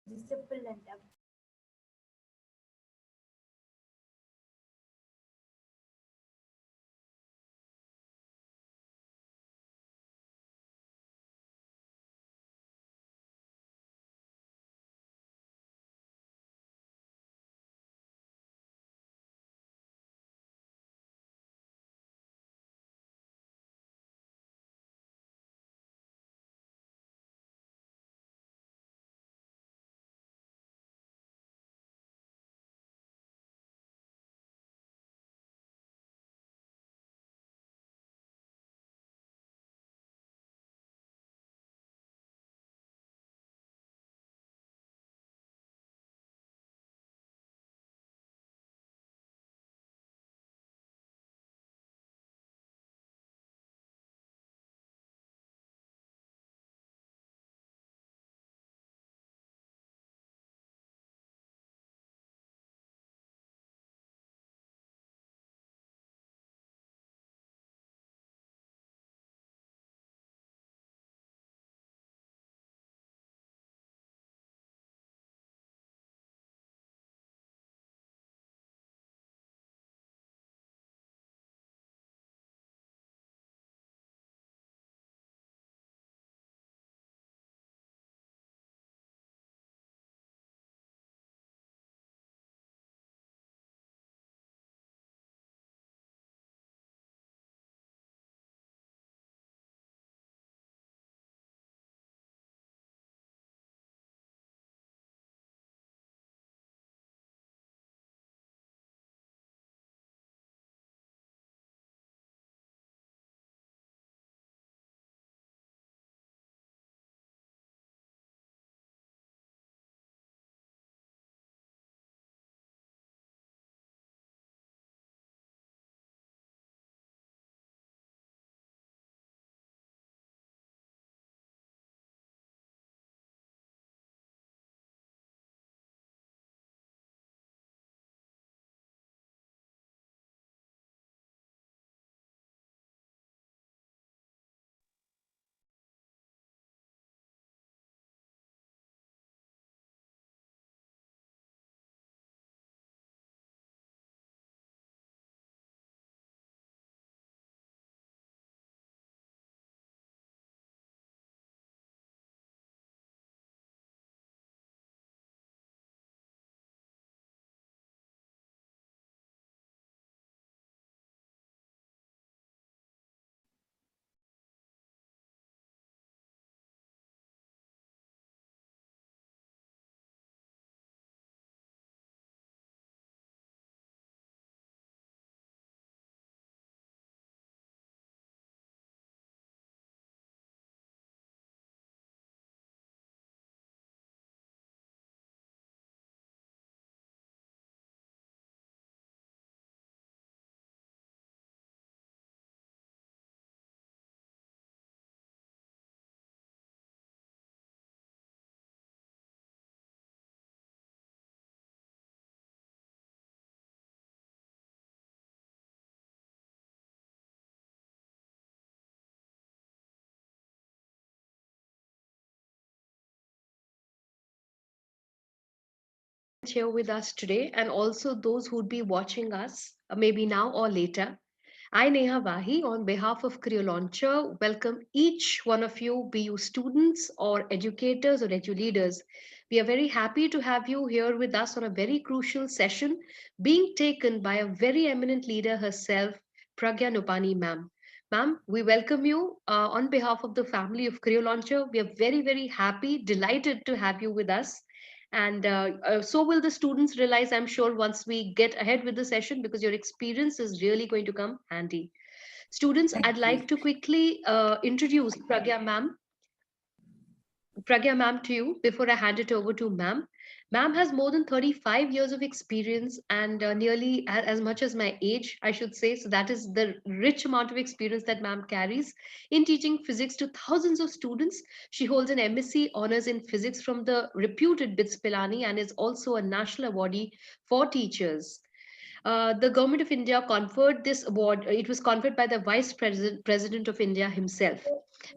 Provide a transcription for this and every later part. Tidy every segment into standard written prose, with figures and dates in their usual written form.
discipline and Here with us today, and also those who'd be watching us maybe now or later. I, Neha Vahi, on behalf of Career Launcher, welcome each one of you, be you students or educators or edu leaders. We are very happy to have you here with us on a very crucial session being taken by a very eminent leader herself, Pragya Nopany ma'am. Ma'am, we welcome you on behalf of the family of Career Launcher. We are very, very happy, delighted to have you with us. And so will the students realize, I'm sure, once we get ahead with the session, because your experience is really going to come handy. Students, I'd thank like you. to quickly introduce Pragya ma'am to you before I hand it over to ma'am. Ma'am has more than 35 years of experience and nearly as much as my age, I should say. So that is the rich amount of experience that ma'am carries in teaching physics to thousands of students. She holds an MSc honors in physics from the reputed BITS Pilani and is also a national awardee for teachers. The government of India conferred this award. It was conferred by the President of India himself.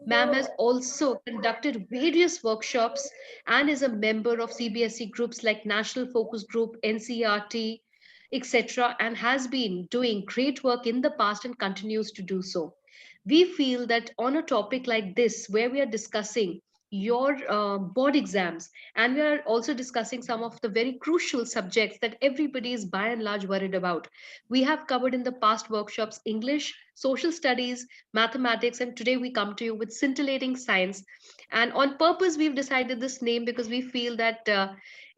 Ma'am has also conducted various workshops and is a member of CBSE groups like National Focus Group, NCRT, etc., and has been doing great work in the past and continues to do so. We feel that on a topic like this, where we are discussing your board exams, and we are also discussing some of the very crucial subjects that everybody is by and large worried about. We have covered in the past workshops English, social studies, mathematics, and today we come to you with scintillating science. And on purpose, we've decided this name because we feel that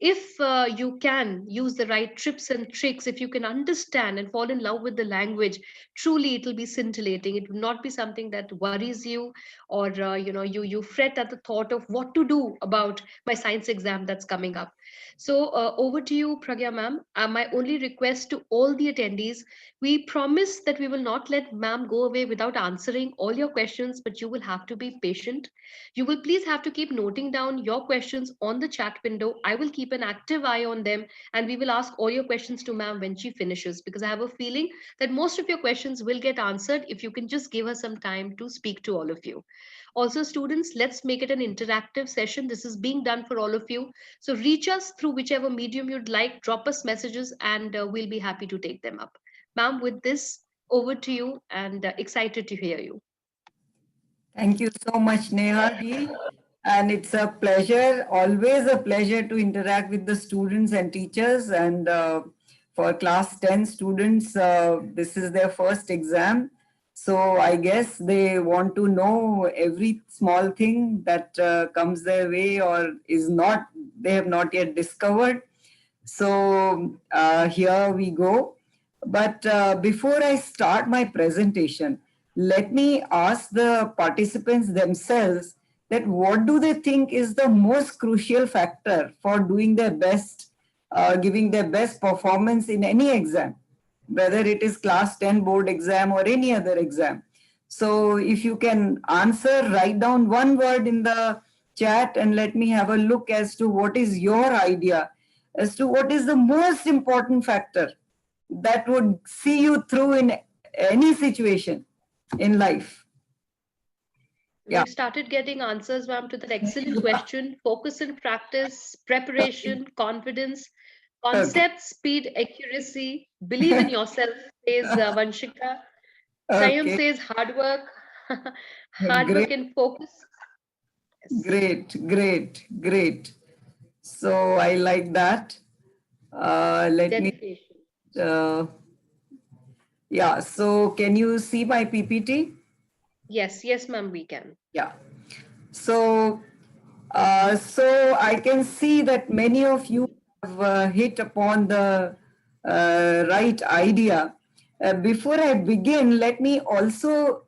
if you can use the right tips and tricks, if you can understand and fall in love with the language, truly it will be scintillating. It will not be something that worries you, or you fret at the thought of what to do about my science exam that's coming up. So over to you, Pragya ma'am. My only request to all the attendees, we promise that we will not let ma'am go away without answering all your questions, but you will have to be patient. You will please have to keep noting down your questions on the chat window. I will keep an active eye on them, and we will ask all your questions to ma'am when she finishes, because I have a feeling that most of your questions will get answered if you can just give her some time to speak to all of you. Also, students, let's make it an interactive session. This is being done for all of you. So reach us through whichever medium you'd like, drop us messages, and we'll be happy to take them up. Ma'am, with this, over to you, and excited to hear you. Thank you so much, Neha ji. And it's a pleasure, always a pleasure to interact with the students and teachers. And for class 10 students, this is their first exam. So I guess they want to know every small thing that comes their way or is not, they have not yet discovered. So here we go. But before I start my presentation, let me ask the participants themselves that what do they think is the most crucial factor for doing their best, giving their best performance in any exam, whether it is class 10 board exam or any other exam. So if you can answer, write down one word in the chat and let me have a look as to what is your idea as to what is the most important factor that would see you through in any situation in life. Yeah. We've started getting answers, ma'am, to that excellent question. Focus and practice, preparation, confidence, Okay. concept, speed, accuracy, believe in yourself, says Vanshika. Sayam Okay. says hard work, hard work Great, and focus. Yes. great. So I like that. Let me, Dedication. uh, yeah. So can you see my PPT? Yes, yes, ma'am, we can. Yeah. So, so I can see that many of you have hit upon the right idea. Before I begin, let me also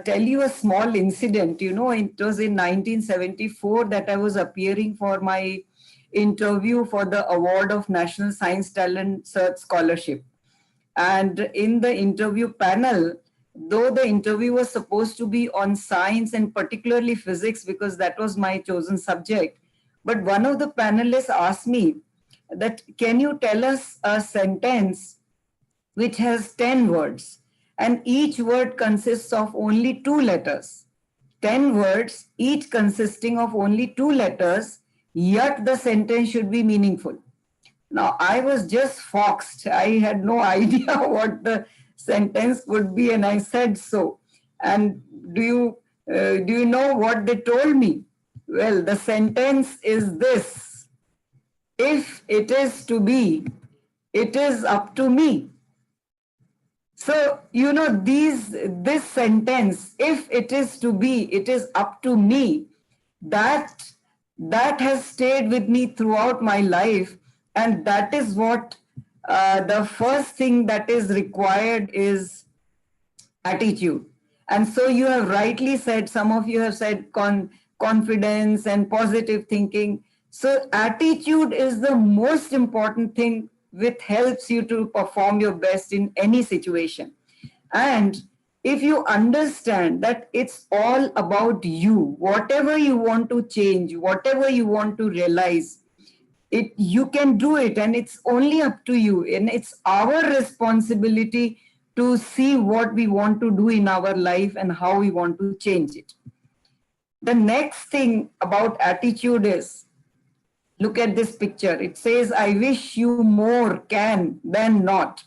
tell you a small incident. You know, it was in 1974 that I was appearing for my interview for the Award of National Science Talent Search Scholarship. And in the interview panel, though the interview was supposed to be on science and particularly physics because that was my chosen subject, but one of the panelists asked me that, can you tell us a sentence which has 10 words and each word consists of only two letters? 10 words, each consisting of only two letters, yet the sentence should be meaningful. Now, I was just foxed. I had no idea what the sentence would be, and I said so. And do you know what they told me? Well, the sentence is this: if it is to be, it is up to me. So, you know, this sentence, if it is to be, it is up to me, that that has stayed with me throughout my life. And that is what the first thing that is required is attitude. And so you have rightly said, some of you have said confidence and positive thinking. So attitude is the most important thing which helps you to perform your best in any situation. And if you understand that it's all about you, whatever you want to change, whatever you want to realize, You can do it, and it's only up to you, and it's our responsibility to see what we want to do in our life and how we want to change it. The next thing about attitude is, look at this picture. It says, I wish you more can than not.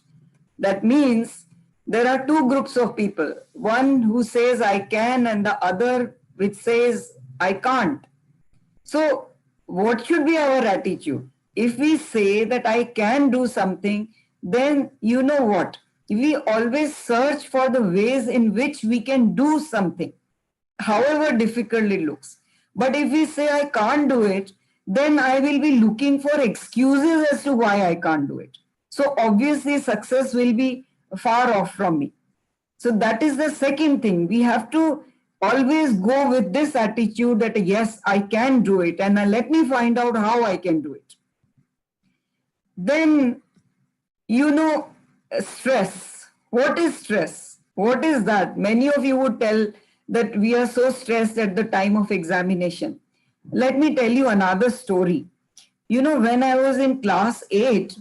That means there are two groups of people. One who says I can, and the other which says I can't. So what should be our attitude? If we say that I can do something, then you know what? We always search for the ways in which we can do something, however difficult it looks. But if we say I can't do it, then I will be looking for excuses as to why I can't do it. So obviously success will be far off from me. So that is the second thing. We have to always go with this attitude that yes, I can do it, and let me find out how I can do it. Then, stress. What is stress? What is that? Many of you would tell that we are so stressed at the time of examination. Let me tell you another story. When I was in class 8,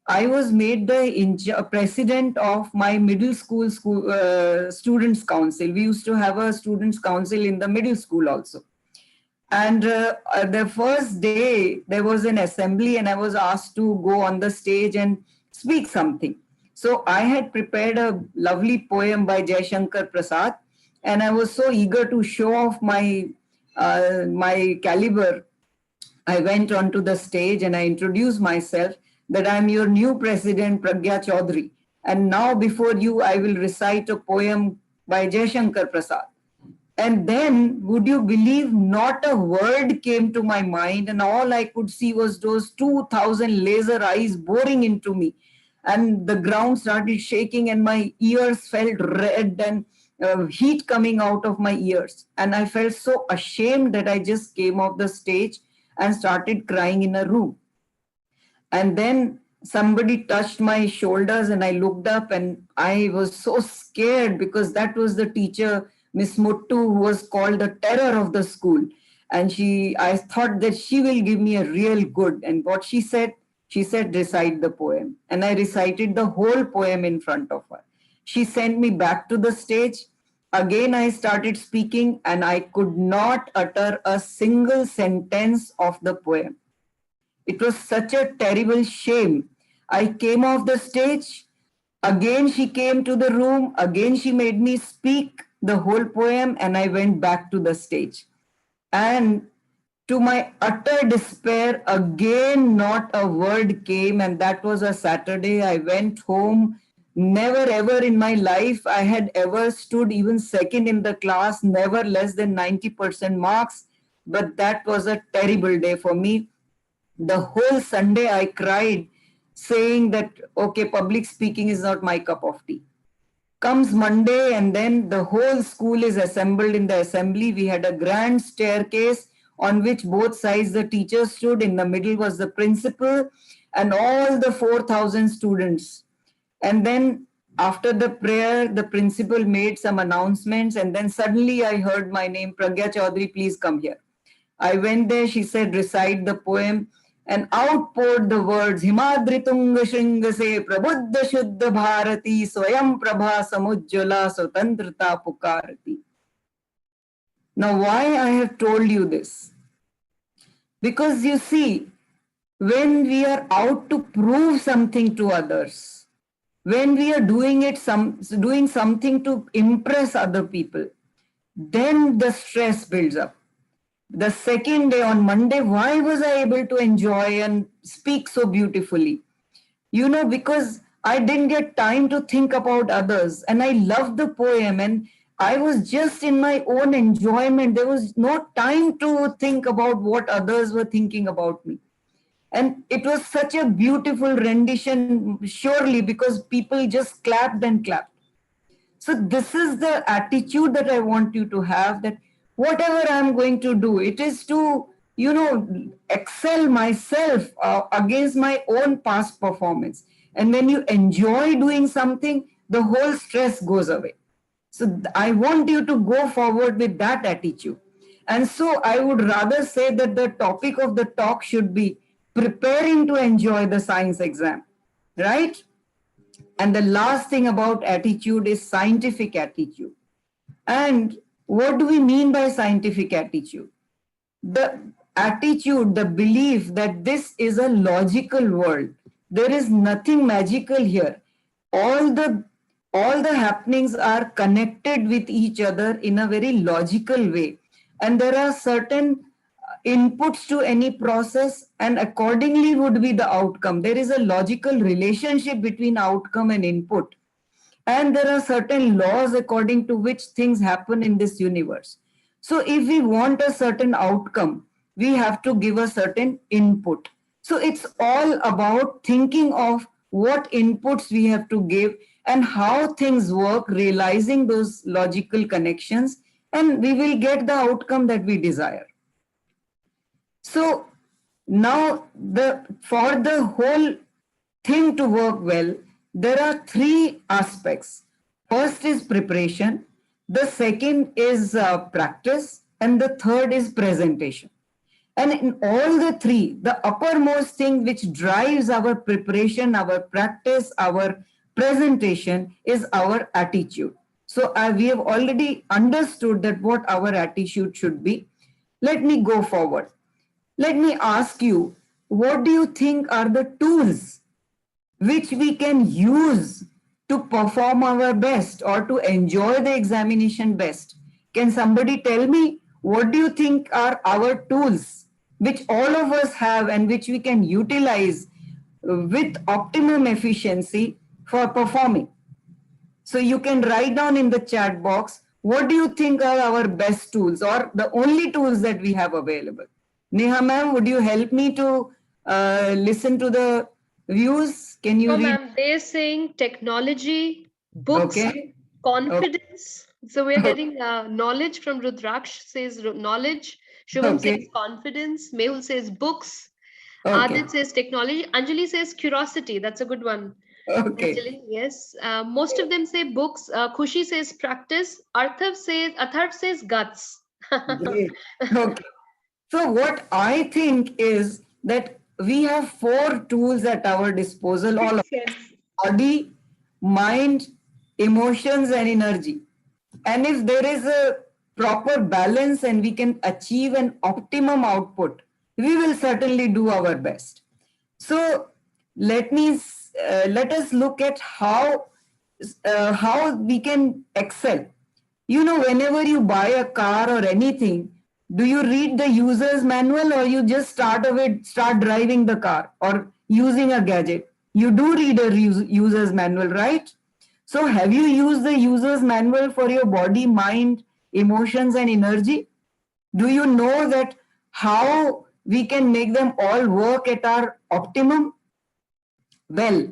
I was made the president of my middle school students council. We used to have a students council in the middle school also. And the first day there was an assembly, and I was asked to go on the stage and speak something. So I had prepared a lovely poem by Jaishankar Prasad, and I was so eager to show off my caliber. I went onto the stage and I introduced myself that I'm your new president, Pragya Chaudhary. And now before you, I will recite a poem by Jaishankar Prasad. And then, would you believe, not a word came to my mind, and all I could see was those 2,000 laser eyes boring into me. And the ground started shaking, and my ears felt red, and heat coming out of my ears. And I felt so ashamed that I just came off the stage and started crying in a room. And then somebody touched my shoulders, and I looked up, and I was so scared because that was the teacher, Miss Muttu, who was called the terror of the school. And I thought that she will give me a real good. And what she said, recite the poem. And I recited the whole poem in front of her. She sent me back to the stage. Again, I started speaking, and I could not utter a single sentence of the poem. It was such a terrible shame. I came off the stage. Again, she came to the room. Again, she made me speak the whole poem, and I went back to the stage. And to my utter despair, again, not a word came, and that was a Saturday. I went home. Never ever in my life I had ever stood even second in the class, never less than 90% marks. But that was a terrible day for me. The whole Sunday I cried, saying that, okay, public speaking is not my cup of tea. Comes Monday, and then the whole school is assembled in the assembly. We had a grand staircase on which both sides the teachers stood. In the middle was the principal and all the 4,000 students. And then after the prayer, the principal made some announcements, and then suddenly I heard my name, Pragya Chaudhary, please come here. I went there. She said, recite the poem. And out poured the words, Himadritunga Shringase Prabuddha Shuddha Bharati Swayam Prabha Samujjala Swatantrata Pukarati. Now, why I have told you this? Because you see, when we are out to prove something to others, when we are doing something to impress other people, then the stress builds up. The second day, on Monday, why was I able to enjoy and speak so beautifully? Because I didn't get time to think about others, and I loved the poem, and I was just in my own enjoyment. There was no time to think about what others were thinking about me. And it was such a beautiful rendition, surely, because people just clapped and clapped. So this is the attitude that I want you to have, that whatever I'm going to do, it is to, excel myself against my own past performance. And when you enjoy doing something, the whole stress goes away. So I want you to go forward with that attitude. And so I would rather say that the topic of the talk should be preparing to enjoy the science exam, right? And the last thing about attitude is scientific attitude. And what do we mean by scientific attitude? The attitude, the belief that this is a logical world. There is nothing magical here. All the all the happenings are connected with each other in a very logical way. And there are certain inputs to any process, and accordingly would be the outcome. There is a logical relationship between outcome and input. And there are certain laws according to which things happen in this universe. So if we want a certain outcome, we have to give a certain input. So it's all about thinking of what inputs we have to give and how things work, realizing those logical connections, and we will get the outcome that we desire. So now for the whole thing to work well, there are three aspects. First is preparation, the second is practice, and the third is presentation. And in all the three, the uppermost thing which drives our preparation, our practice, our presentation is our attitude. So we have already understood that what our attitude should be. Let me go forward. Let me ask you, what do you think are the tools which we can use to perform our best or to enjoy the examination best? Can somebody tell me, what do you think are our tools which all of us have and which we can utilize with optimum efficiency for performing? So you can write down in the chat box, what do you think are our best tools or the only tools that we have available? Neha ma'am, would you help me to listen to the views? Can you No, read? ma'am, they're saying technology, books, Okay. Okay. confidence. So we're getting knowledge from Rudraksh says knowledge. Shubham says Okay. confidence. Mehul says books. Okay. Adit says technology. Anjali says curiosity. That's a good one. Okay. Anjali, yes. Most of them say books. Khushi says practice. Atharv says guts. Great. Okay. So what I think is that we have four tools at our disposal, all of Makes sense. body, mind, emotions, and energy. And if there is a proper balance and we can achieve an optimum output, we will certainly do our best. So let us look at how we can excel. You know, whenever you buy a car or anything, do you read the user's manual or you just start driving the car or using a gadget? You do read a user's manual, right? So have you used the user's manual for your body, mind, emotions, and energy? Do you know that how we can make them all work at our optimum? Well,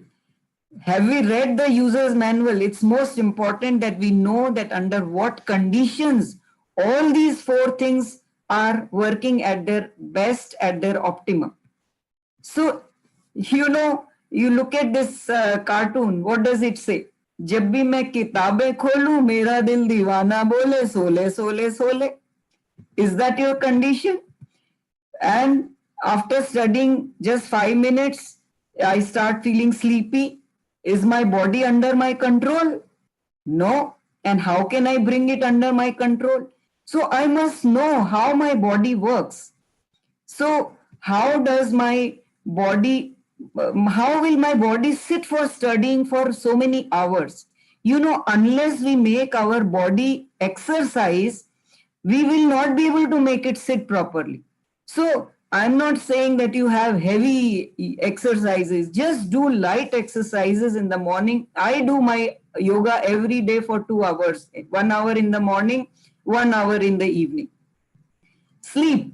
have we read the user's manual? It's most important that we know that under what conditions all these four things are working at their best, at their optimum. So, you know, you look at this cartoon, what does it say? जब भी मैं किताबें खोलूं मेरा दिल दीवाना बोले सोले सोले सोले. Is that your condition? And after studying just 5 minutes, I start feeling sleepy. Is my body under my control? No. And how can I bring it under my control? So I must know how my body works. So how does my body, how will my body sit for studying for so many hours? You know, unless we make our body exercise, we will not be able to make it sit properly. So I'm not saying that you have heavy exercises. Just do light exercises in the morning. I do my yoga every day for 2 hours, 1 hour in the morning, 1 hour in the evening. Sleep.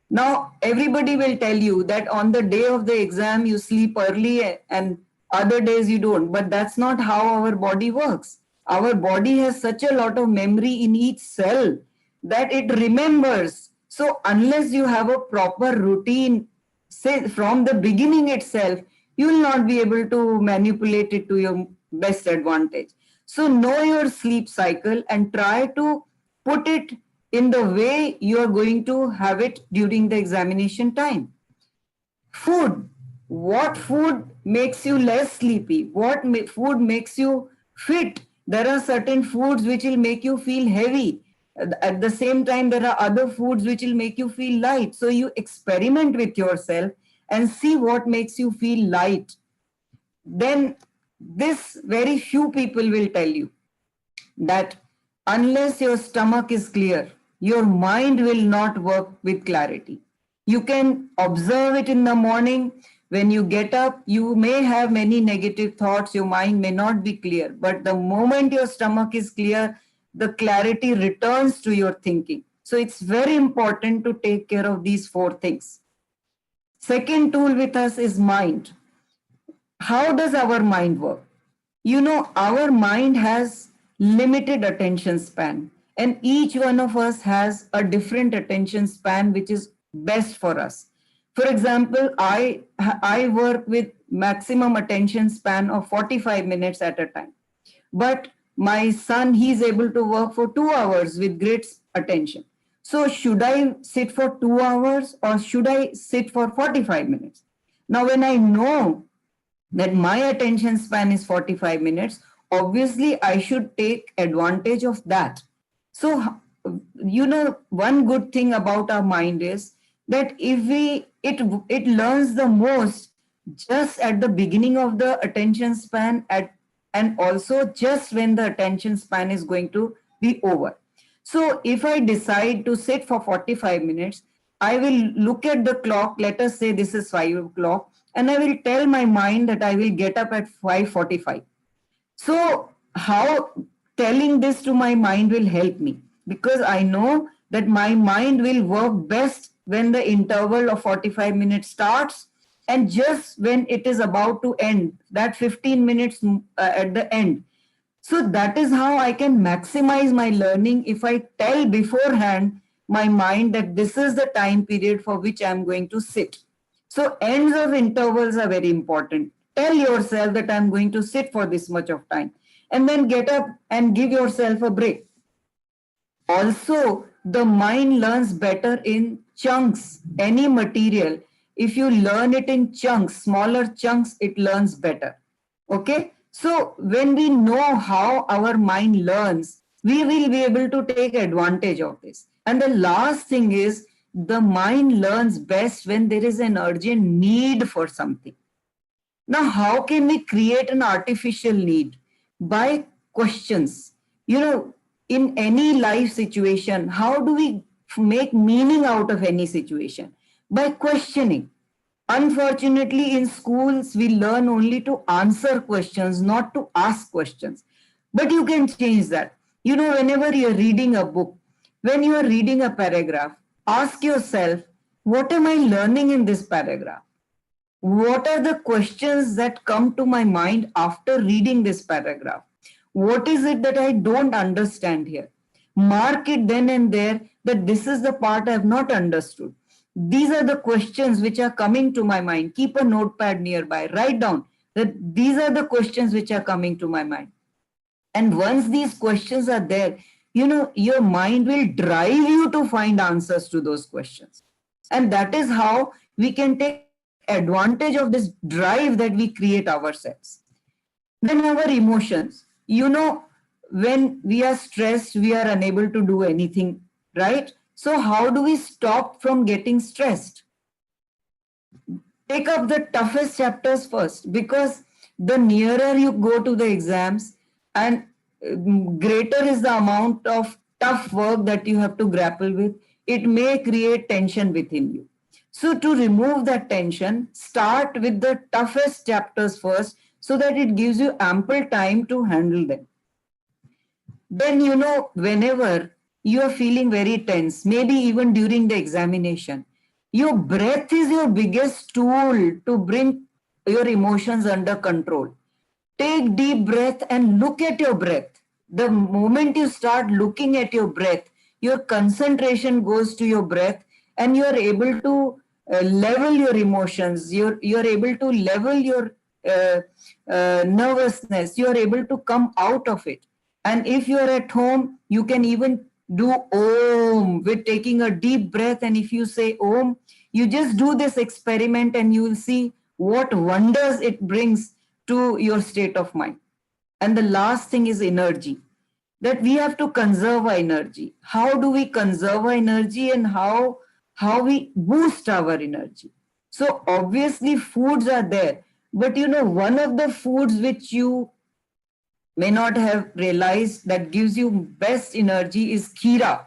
Now, everybody will tell you that on the day of the exam, you sleep early and other days you don't. But that's not how our body works. Our body has such a lot of memory in each cell that it remembers. So unless you have a proper routine, say from the beginning itself, you will not be able to manipulate it to your best advantage. So know your sleep cycle and try to put it in the way you are going to have it during the examination time. Food. What food makes you less sleepy? What food makes you fit? There are certain foods which will make you feel heavy. At the same time, there are other foods which will make you feel light. So you experiment with yourself and see what makes you feel light. Then this very few people will tell you that unless your stomach is clear, your mind will not work with clarity. You can observe it in the morning. When you get up, you may have many negative thoughts. Your mind may not be clear. But the moment your stomach is clear, the clarity returns to your thinking. So it's very important to take care of these four things. Second tool with us is mind. How does our mind work? You know, our mind has limited attention span, and each one of us has a different attention span which is best for us. For example, I work with maximum attention span of 45 minutes at a time, but my son, he's able to work for 2 hours with great attention. So should I sit for 2 hours or should I sit for 45 minutes? Now when I know that my attention span is 45 minutes, obviously I should take advantage of that. So, you know, one good thing about our mind is that if it learns the most just at the beginning of the attention span and also just when the attention span is going to be over. So if I decide to sit for 45 minutes, I will look at the clock, let us say this is 5 o'clock, and I will tell my mind that I will get up at 5:45. So how telling this to my mind will help me? Because I know that my mind will work best when the interval of 45 minutes starts and just when it is about to end, that 15 minutes at the end. So that is how I can maximize my learning if I tell beforehand my mind that this is the time period for which I'm going to sit. So ends of intervals are very important. Tell yourself that I'm going to sit for this much of time and then get up and give yourself a break. Also, the mind learns better in chunks. Any material, if you learn it in chunks, smaller chunks, it learns better. Okay? So when we know how our mind learns, we will be able to take advantage of this. And the last thing is, the mind learns best when there is an urgent need for something. Now, how can we create an artificial need? By questions. You know, in any life situation, how do we make meaning out of any situation? By questioning. Unfortunately, in schools, we learn only to answer questions, not to ask questions. But you can change that. You know, whenever you're reading a book, when you are reading a paragraph, ask yourself, what am I learning in this paragraph? What are the questions that come to my mind after reading this paragraph? What is it that I don't understand here? Mark it then and there that this is the part I have not understood. These are the questions which are coming to my mind. Keep a notepad nearby. Write down that these are the questions which are coming to my mind. And once these questions are there, you know, your mind will drive you to find answers to those questions. And that is how we can take advantage of this drive that we create ourselves. Then our emotions. You know, when we are stressed, we are unable to do anything, right? So how do we stop from getting stressed? Take up the toughest chapters first, because the nearer you go to the exams and greater is the amount of tough work that you have to grapple with, it may create tension within you. So to remove that tension, start with the toughest chapters first so that it gives you ample time to handle them. Then, you know, whenever you are feeling very tense, maybe even during the examination, your breath is your biggest tool to bring your emotions under control. Take deep breath and look at your breath. The moment you start looking at your breath, your concentration goes to your breath and you are able to level your emotions. You're able to level your nervousness. You are able to come out of it. And if you are at home, you can even do Om with taking a deep breath. And if you say Om, You just do this experiment and you will see what wonders it brings to your state of mind. And the last thing is energy, that we have to conserve our energy. How do we conserve our energy, and how we boost our energy? So obviously foods are there, but one of the foods which you may not have realized that gives you best energy is kheera.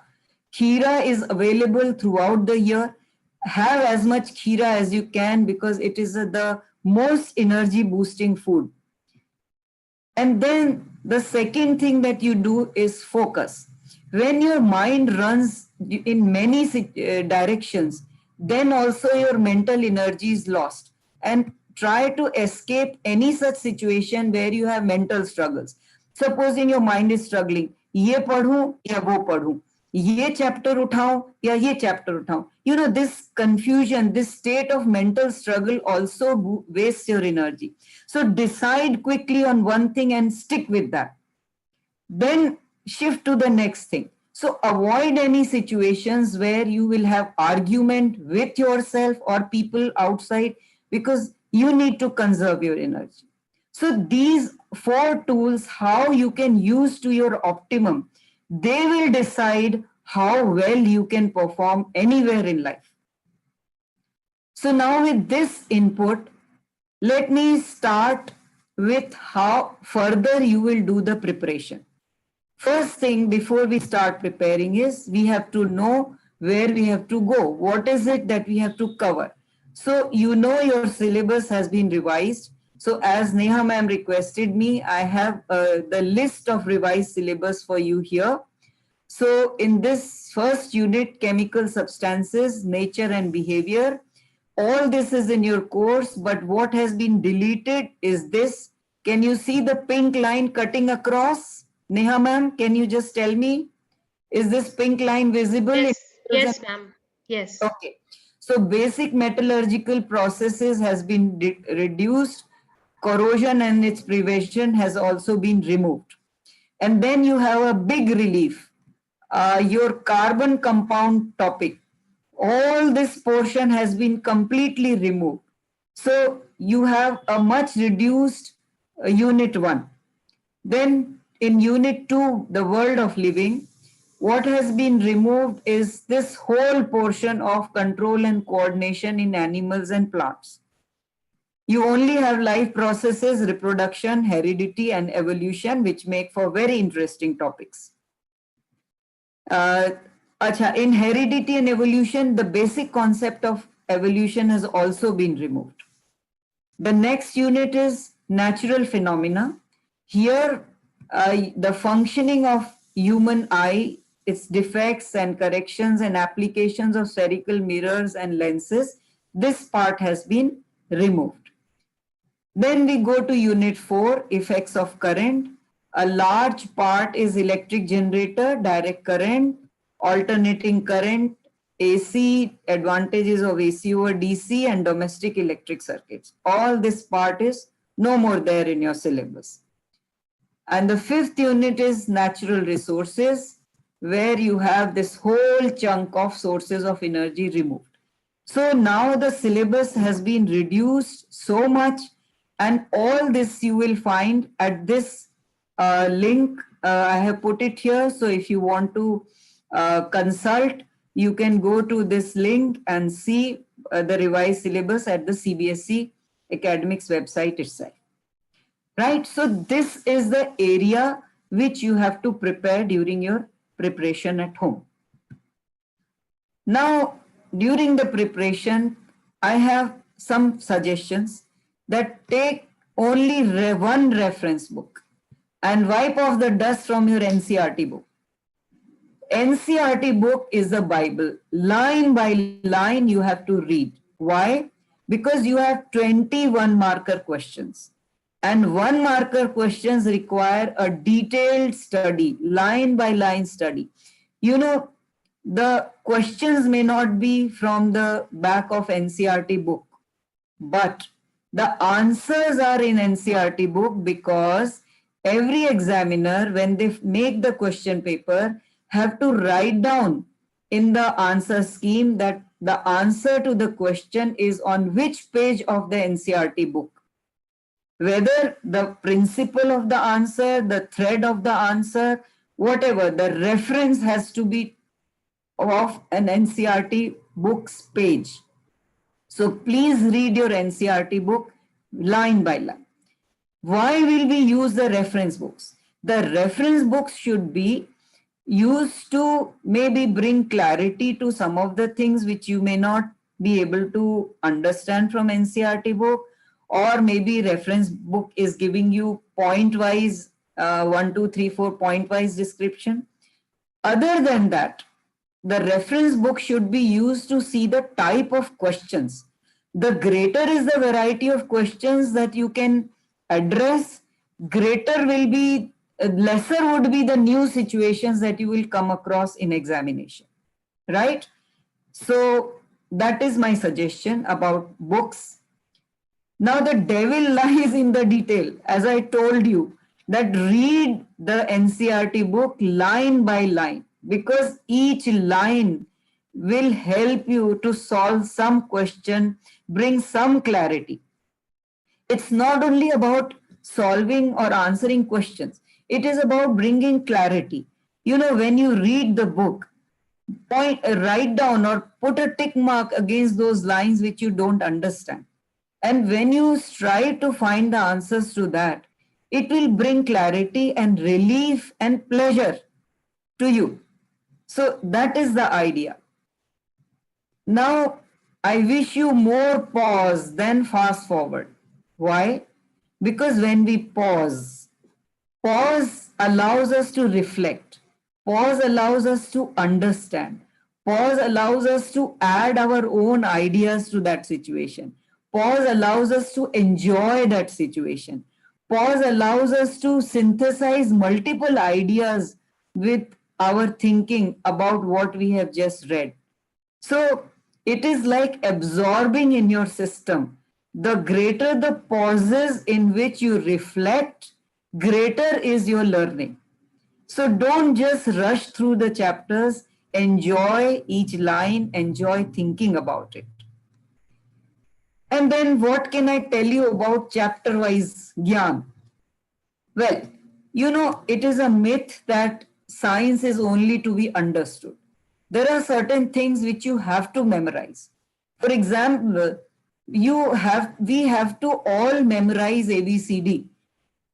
Kheera is available throughout the year. Have as much kheera as you can because it is the most energy boosting food. And then the second thing that you do is focus. When your mind runs in many directions, then also your mental energy is lost. And try to escape any such situation where you have mental struggles. Supposing your mind is struggling, ये पढ़ूं या वो पढ़ूं, ये chapter उठाऊं या ये chapter उठाऊं. This confusion, this state of mental struggle also wastes your energy. So decide quickly on one thing and stick with that. Then shift to the next thing. So avoid any situations where you will have argument with yourself or people outside, because you need to conserve your energy. So these 4 tools, how you can use to your optimum, they will decide how well you can perform anywhere in life. So now with this input, let me start with how further you will do the preparation. First thing before we start preparing is we have to know where we have to go. What is it that we have to cover? So your syllabus has been revised. So as Neha ma'am requested me, I have the list of revised syllabus for you here. So in this first unit, chemical substances, nature and behavior, all this is in your course, but what has been deleted is this. Can you see the pink line cutting across? Neha ma'am, can you just tell me, is this pink line visible? Yes, ma'am. Yes. Okay. So basic metallurgical processes has been reduced. Corrosion and its prevention has also been removed. And then you have a big relief. Your carbon compound topic. All this portion has been completely removed. So you have a much reduced unit 1. Then in unit 2, the world of living, what has been removed is this whole portion of control and coordination in animals and plants. You only have life processes, reproduction, heredity, and evolution, which make for very interesting topics. In heredity and evolution, the basic concept of evolution has also been removed. The next unit is natural phenomena. Here, the functioning of human eye, its defects and corrections and applications of spherical mirrors and lenses, this part has been removed. Then we go to unit 4, effects of current. A large part is electric generator, direct current, alternating current, AC, advantages of AC over DC, and domestic electric circuits. All this part is no more there in your syllabus. And the 5th unit is natural resources, where you have this whole chunk of sources of energy removed. So now the syllabus has been reduced so much, and all this you will find at this link. I have put it here. So if you want to consult, you can go to this link and see the revised syllabus at the CBSE Academics website itself. Right? So this is the area which you have to prepare during your preparation at home. Now, during the preparation, I have some suggestions that take only one reference book and wipe off the dust from your NCERT book. NCERT book is the Bible. Line by line you have to read. Why? Because you have 21 marker questions. And 1 marker questions require a detailed study, line by line study. The questions may not be from the back of NCERT book, but the answers are in NCERT book, because every examiner, when they make the question paper, have to write down in the answer scheme that the answer to the question is on which page of the NCERT book. Whether the principle of the answer, the thread of the answer, whatever, the reference has to be of an NCERT book's page. So please read your NCERT book line by line. Why will we use the reference books? The reference books should be used to maybe bring clarity to some of the things which you may not be able to understand from NCERT book, or maybe reference book is giving you point wise 1, 2, 3, 4 point wise description. Other than that, the reference book should be used to see the type of questions. The greater is the variety of questions that you can address, greater will be, lesser would be the new situations that you will come across in examination, right? So that is my suggestion about books. Now the devil lies in the detail. As I told you, that read the NCERT book line by line, because each line will help you to solve some question, bring some clarity. It's not only about solving or answering questions. It is about bringing clarity. You know, when you read the book, write down or put a tick mark against those lines which you don't understand. And when you strive to find the answers to that, it will bring clarity and relief and pleasure to you. So that is the idea. Now, I wish you more pause than fast forward. Why? Because when we pause allows us to reflect. Pause allows us to understand. Pause allows us to add our own ideas to that situation. Pause allows us to enjoy that situation. Pause allows us to synthesize multiple ideas with our thinking about what we have just read. So it is like absorbing in your system. The greater the pauses in which you reflect, greater is your learning. So don't just rush through the chapters. Enjoy each line, enjoy thinking about it. And then what can I tell you about chapter-wise Gyan? Well, you know, it is a myth that science is only to be understood. There are certain things which you have to memorize. For example, we have to all memorize ABCD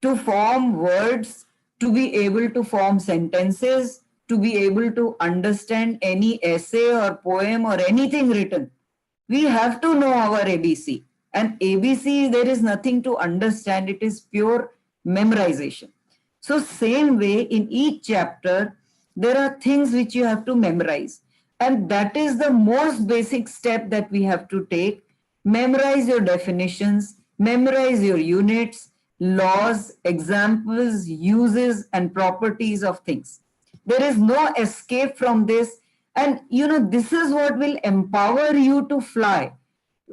to form words, to be able to form sentences, to be able to understand any essay or poem or anything written. We have to know our ABC. And ABC, there is nothing to understand. It is pure memorization. So same way, in each chapter, there are things which you have to memorize. And that is the most basic step that we have to take. Memorize your definitions, memorize your units, laws, examples, uses, and properties of things. There is no escape from this. And you know, this is what will empower you to fly.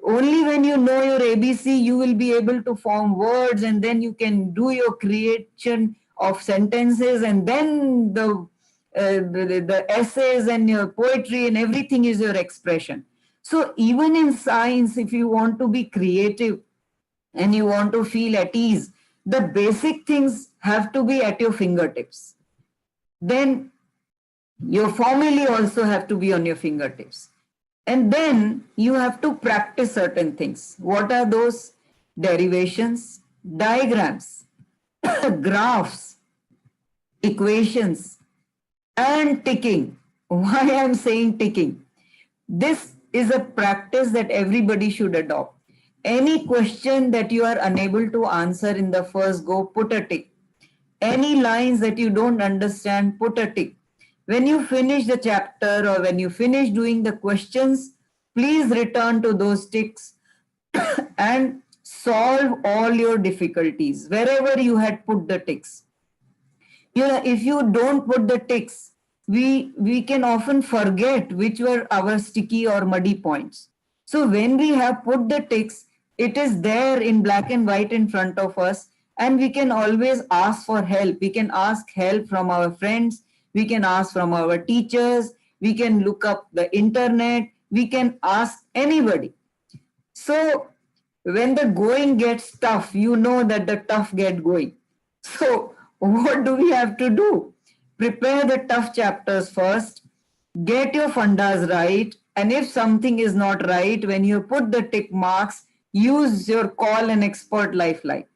Only when you know your ABC, you will be able to form words, and then you can do your creation of sentences, and then the essays and your poetry and everything is your expression. So even in science, if you want to be creative and you want to feel at ease, the basic things have to be at your fingertips. Then your formulae also have to be on your fingertips. And then you have to practice certain things. What are those? Derivations, diagrams, graphs, equations, and ticking. Why I'm saying ticking? This is a practice that everybody should adopt. Any question that you are unable to answer in the first go, put a tick. Any lines that you don't understand, put a tick. When you finish the chapter or when you finish doing the questions, please return to those ticks and solve all your difficulties wherever you had put the ticks. You know, if you don't put the ticks, we can often forget which were our sticky or muddy points. So when we have put the ticks, it is there in black and white in front of us, and we can always ask for help. We can ask help from our friends. We can ask from our teachers. We can look up the internet. we can ask anybody. So when the going gets tough, you know that the tough get going. So what do we have to do? Prepare the tough chapters first, get your fundas right, and if something is not right, when you put the tick marks, use your call an expert lifeline.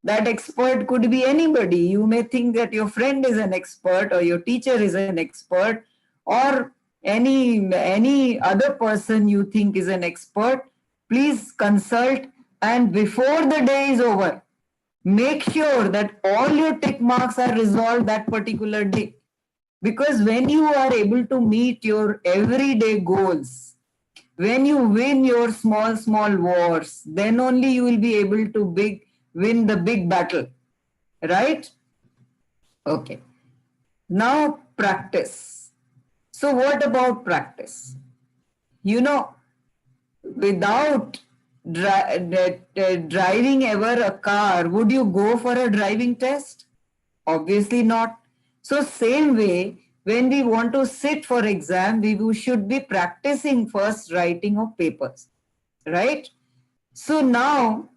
That expert could be anybody. You may think that your friend is an expert or your teacher is an expert or any other person you think is an expert. Please consult, and before the day is over, make sure that all your tick marks are resolved that particular day. Because when you are able to meet your everyday goals, when you win your small wars, then only you will be able to win the big battle, right? Okay. Now practice. So what about practice? You know, without driving ever a car, would you go for a driving test? Obviously not. So same way, when we want to sit for exam, we should be practicing first writing of papers, right? So now,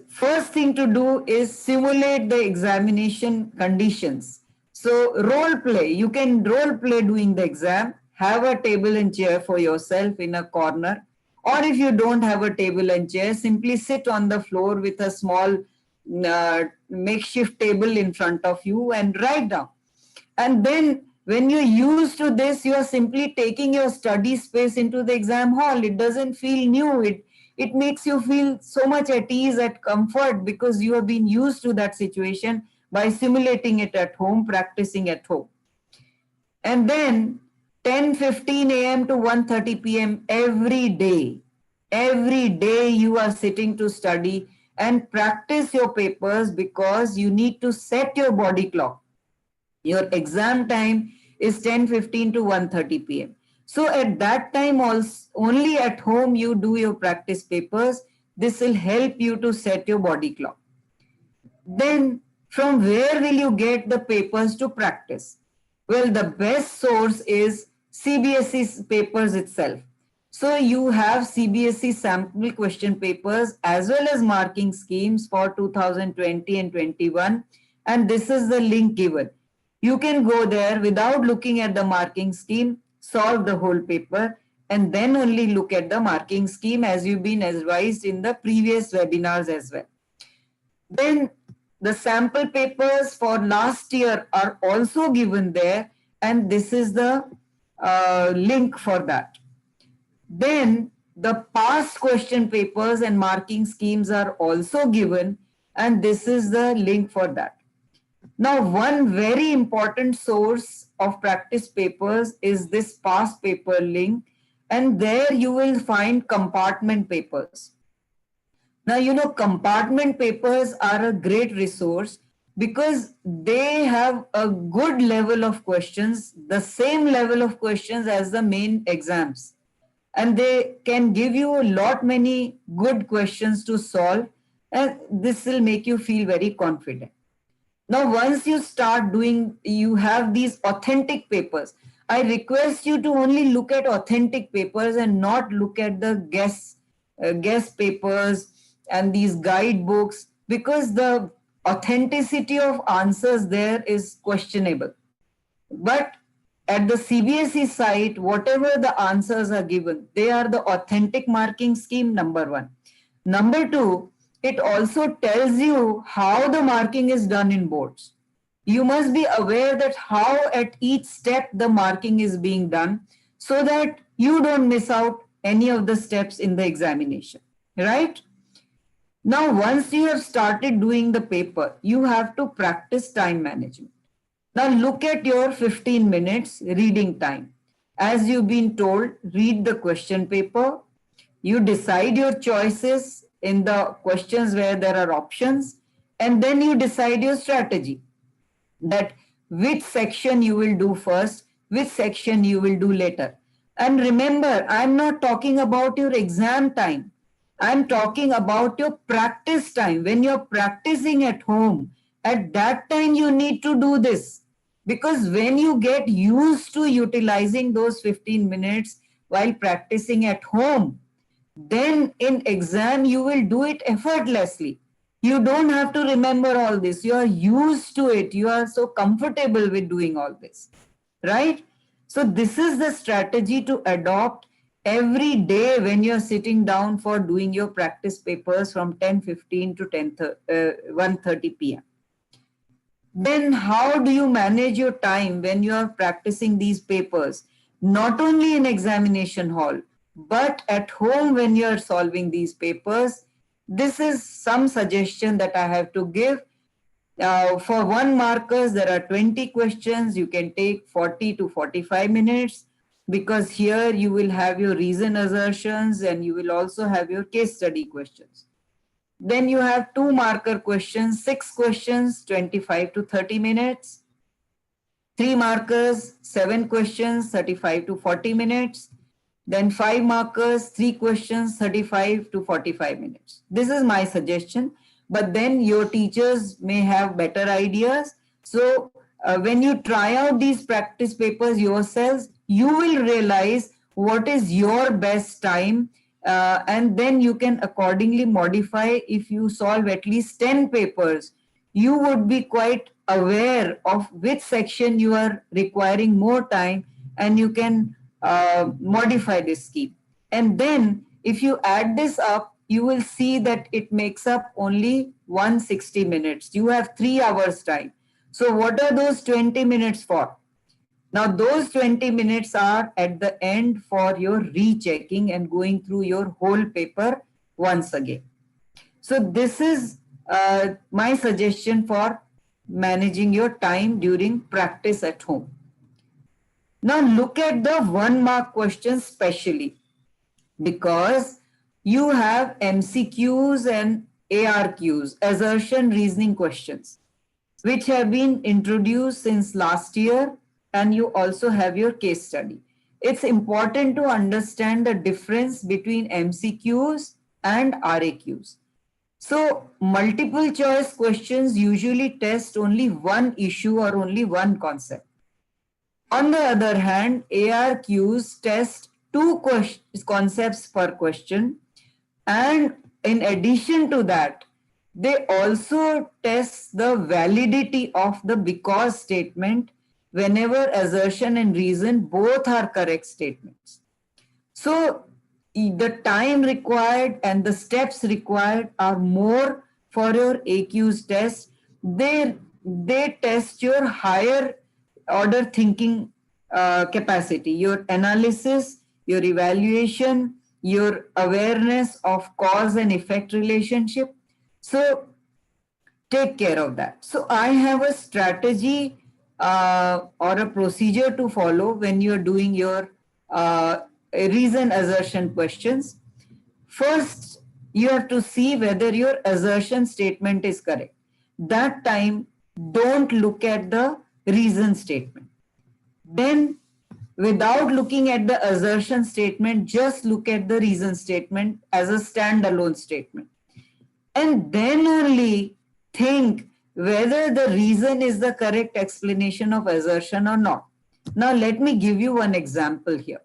first thing to do is simulate the examination conditions. So role play, you can role play doing the exam, have a table and chair for yourself in a corner, or if you don't have a table and chair, simply sit on the floor with a small makeshift table in front of you and write down. And then when you're used to this, you are simply taking your study space into the exam hall. It doesn't feel new. It makes you feel so much at ease, at comfort, because you have been used to that situation by simulating it at home, practicing at home. And then 10:15 a.m. to 1:30 p.m. every day you are sitting to study and practice your papers, because you need to set your body clock. Your exam time is 10:15 to 1:30 p.m. So at that time, also, only at home you do your practice papers. This will help you to set your body clock. Then from where will you get the papers to practice? Well, the best source is CBSE papers itself. So you have CBSE sample question papers as well as marking schemes for 2020 and 21. And this is the link given. You can go there without looking at the marking scheme, solve the whole paper, and then only look at the marking scheme as you've been advised in the previous webinars as well. Then the sample papers for last year are also given there, and this is the link for that. Then the past question papers and marking schemes are also given, and this is the link for that. Now, one very important source of practice papers is this past paper link, and there you will find compartment papers. Now, you know, compartment papers are a great resource because they have a good level of questions, the same level of questions as the main exams. And they can give you a lot many good questions to solve, and this will make you feel very confident. Now, once you start doing, you have these authentic papers. I request you to only look at authentic papers and not look at the guess papers and these guidebooks, because the authenticity of answers there is questionable. But at the CBSE site, whatever the answers are given, they are the authentic marking scheme, number one. Number two, it also tells you how the marking is done in boards. You must be aware that how at each step the marking is being done, so that you don't miss out any of the steps in the examination, right? Now, once you have started doing the paper, you have to practice time management. Now, look at your 15 minutes reading time. As you've been told, read the question paper. You decide your choices in the questions where there are options, and then you decide your strategy, that which section you will do first, which section you will do later. And remember, I'm not talking about your exam time. I'm talking about your practice time. When you're practicing at home, at that time you need to do this. Because when you get used to utilizing those 15 minutes, while practicing at home, then in exam you will do it effortlessly. You don't have to remember all this. You are used to it. You are so comfortable with doing all this, right? So this is the strategy to adopt every day when you're sitting down for doing your practice papers from 10:15 to 1:30 p.m. Then how do you manage your time when you are practicing these papers? Not only in examination hall, but at home when you are solving these papers. This is some suggestion that I have to give. For 1 markers, there are 20 questions. You can take 40 to 45 minutes because here you will have your reason assertions and you will also have your case study questions. Then you have 2 marker questions, 6 questions, 25 to 30 minutes. 3 markers, 7 questions, 35 to 40 minutes. Then 5 markers, 3 questions, 35 to 45 minutes. This is my suggestion, but then your teachers may have better ideas. So when you try out these practice papers yourselves, you will realize what is your best time, and then you can accordingly modify. If you solve at least 10 papers, you would be quite aware of which section you are requiring more time, and you can modify this scheme. And then if you add this up, you will see that it makes up only 160 minutes. You have 3 hours time. So what are those 20 minutes for? Now those 20 minutes are at the end for your rechecking and going through your whole paper once again. So this is my suggestion for managing your time during practice at home. Now look at the 1 mark questions specially, because you have MCQs and ARQs, assertion reasoning questions, which have been introduced since last year, and you also have your case study. It's important to understand the difference between MCQs and RAQs. So multiple choice questions usually test only one issue or only one concept. On the other hand, ARQs test two concepts per question, and in addition to that, they also test the validity of the because statement whenever assertion and reason both are correct statements. So the time required and the steps required are more for your AQs test. They test your higher order thinking capacity, your analysis, your evaluation, your awareness of cause and effect relationship. So take care of that. So I have a strategy or a procedure to follow when you're doing your reason assertion questions. First, you have to see whether your assertion statement is correct. That time, don't look at the reason statement. Then, without looking at the assertion statement, just look at the reason statement as a standalone statement. And then only think whether the reason is the correct explanation of assertion or not. Now, let me give you one example here.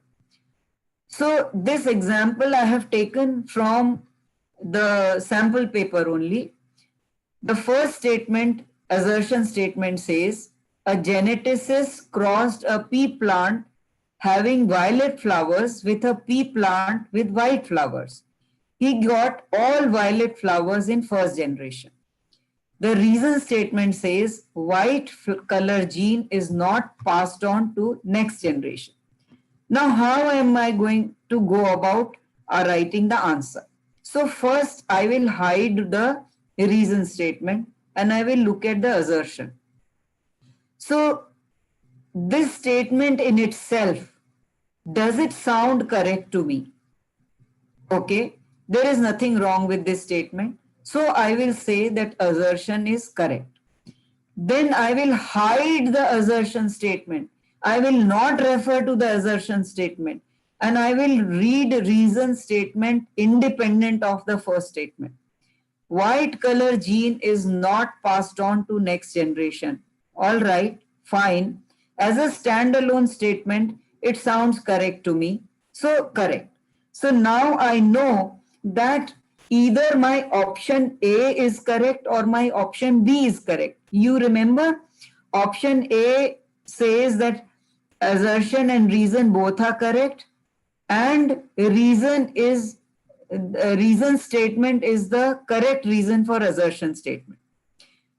So, this example I have taken from the sample paper only. The first statement, assertion statement says, a geneticist crossed a pea plant having violet flowers with a pea plant with white flowers. He got all violet flowers in first generation. The reason statement says white color gene is not passed on to next generation. Now, how am I going to go about writing the answer? So first, I will hide the reason statement and I will look at the assertion. So this statement in itself, does it sound correct to me? Okay, there is nothing wrong with this statement. So I will say that assertion is correct. Then I will hide the assertion statement. I will not refer to the assertion statement, and I will read reason statement independent of the first statement. White color gene is not passed on to next generation. All right, fine. As a standalone statement, it sounds correct to me. So correct. So now I know that either my option A is correct or my option B is correct. You remember option A says that assertion and reason both are correct, and reason statement is the correct reason for assertion statement.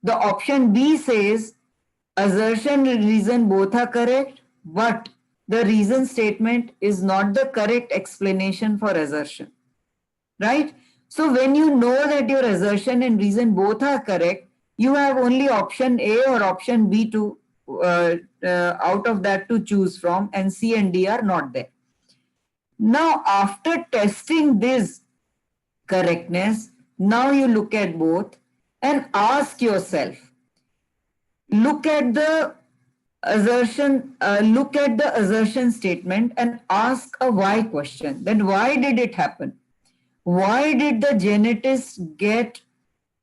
The option B says assertion and reason both are correct, but the reason statement is not the correct explanation for assertion. Right? So when you know that your assertion and reason both are correct, you have only option A or option B to out of that to choose from, and C and D are not there. Now, after testing this correctness, now you look at both and ask yourself, look at the assertion statement and ask a why question. Then why did it happen? Why did the genetics get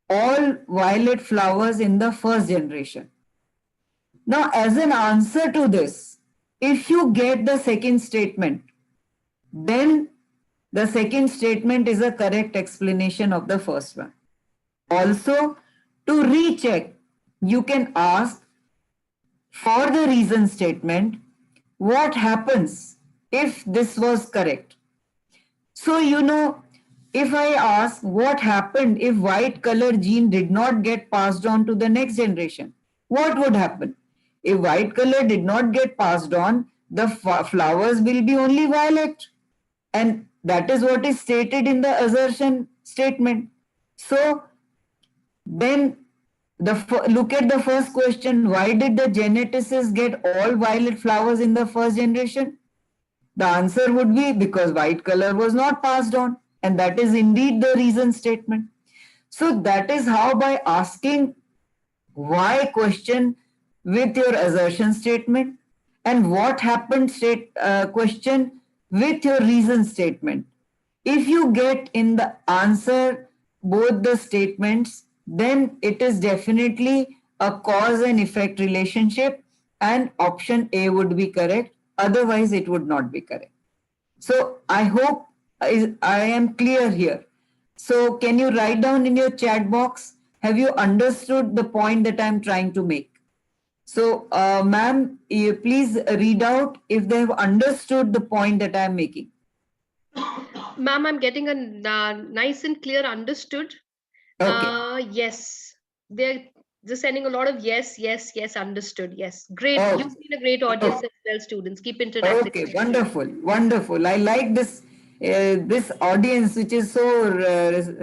all violet flowers in the first generation? Now, as an answer to this, if you get the second statement, then the second statement is a correct explanation of the first one. Also, to recheck, you can ask for the reason statement, what happens if this was correct? So, if I ask what happened if white color gene did not get passed on to the next generation, what would happen? If white color did not get passed on, the flowers will be only violet. And that is what is stated in the assertion statement. So then look at the first question. Why did the geneticists get all violet flowers in the first generation? The answer would be because white color was not passed on. And that is indeed the reason statement. So that is how, by asking why question with your assertion statement and what happened question with your reason statement, if you get in the answer both the statements, then it is definitely a cause and effect relationship, and option A would be correct. Otherwise, it would not be correct. So I hope I am clear here. So can you write down in your chat box, have you understood the point that I'm trying to make? So, ma'am, please read out if they have understood the point that I'm making. Ma'am, I'm getting a nice and clear understood. Okay. Yes, they're just sending a lot of yes, yes, yes, understood. Yes, great. Oh, You've been a great audience as well, students. Keep interacting. okay, wonderful, wonderful. I like this audience which is so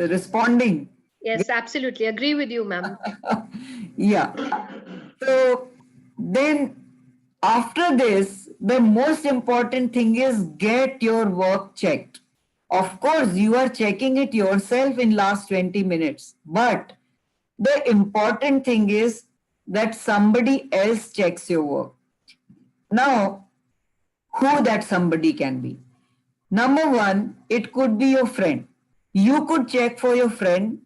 responding. Yes, absolutely. Agree with you, ma'am. Yeah. So then after this, the most important thing is get your work checked. Of course, you are checking it yourself in last 20 minutes, but the important thing is that somebody else checks your work. Now, who that somebody can be? Number one, it could be your friend. You could check for your friend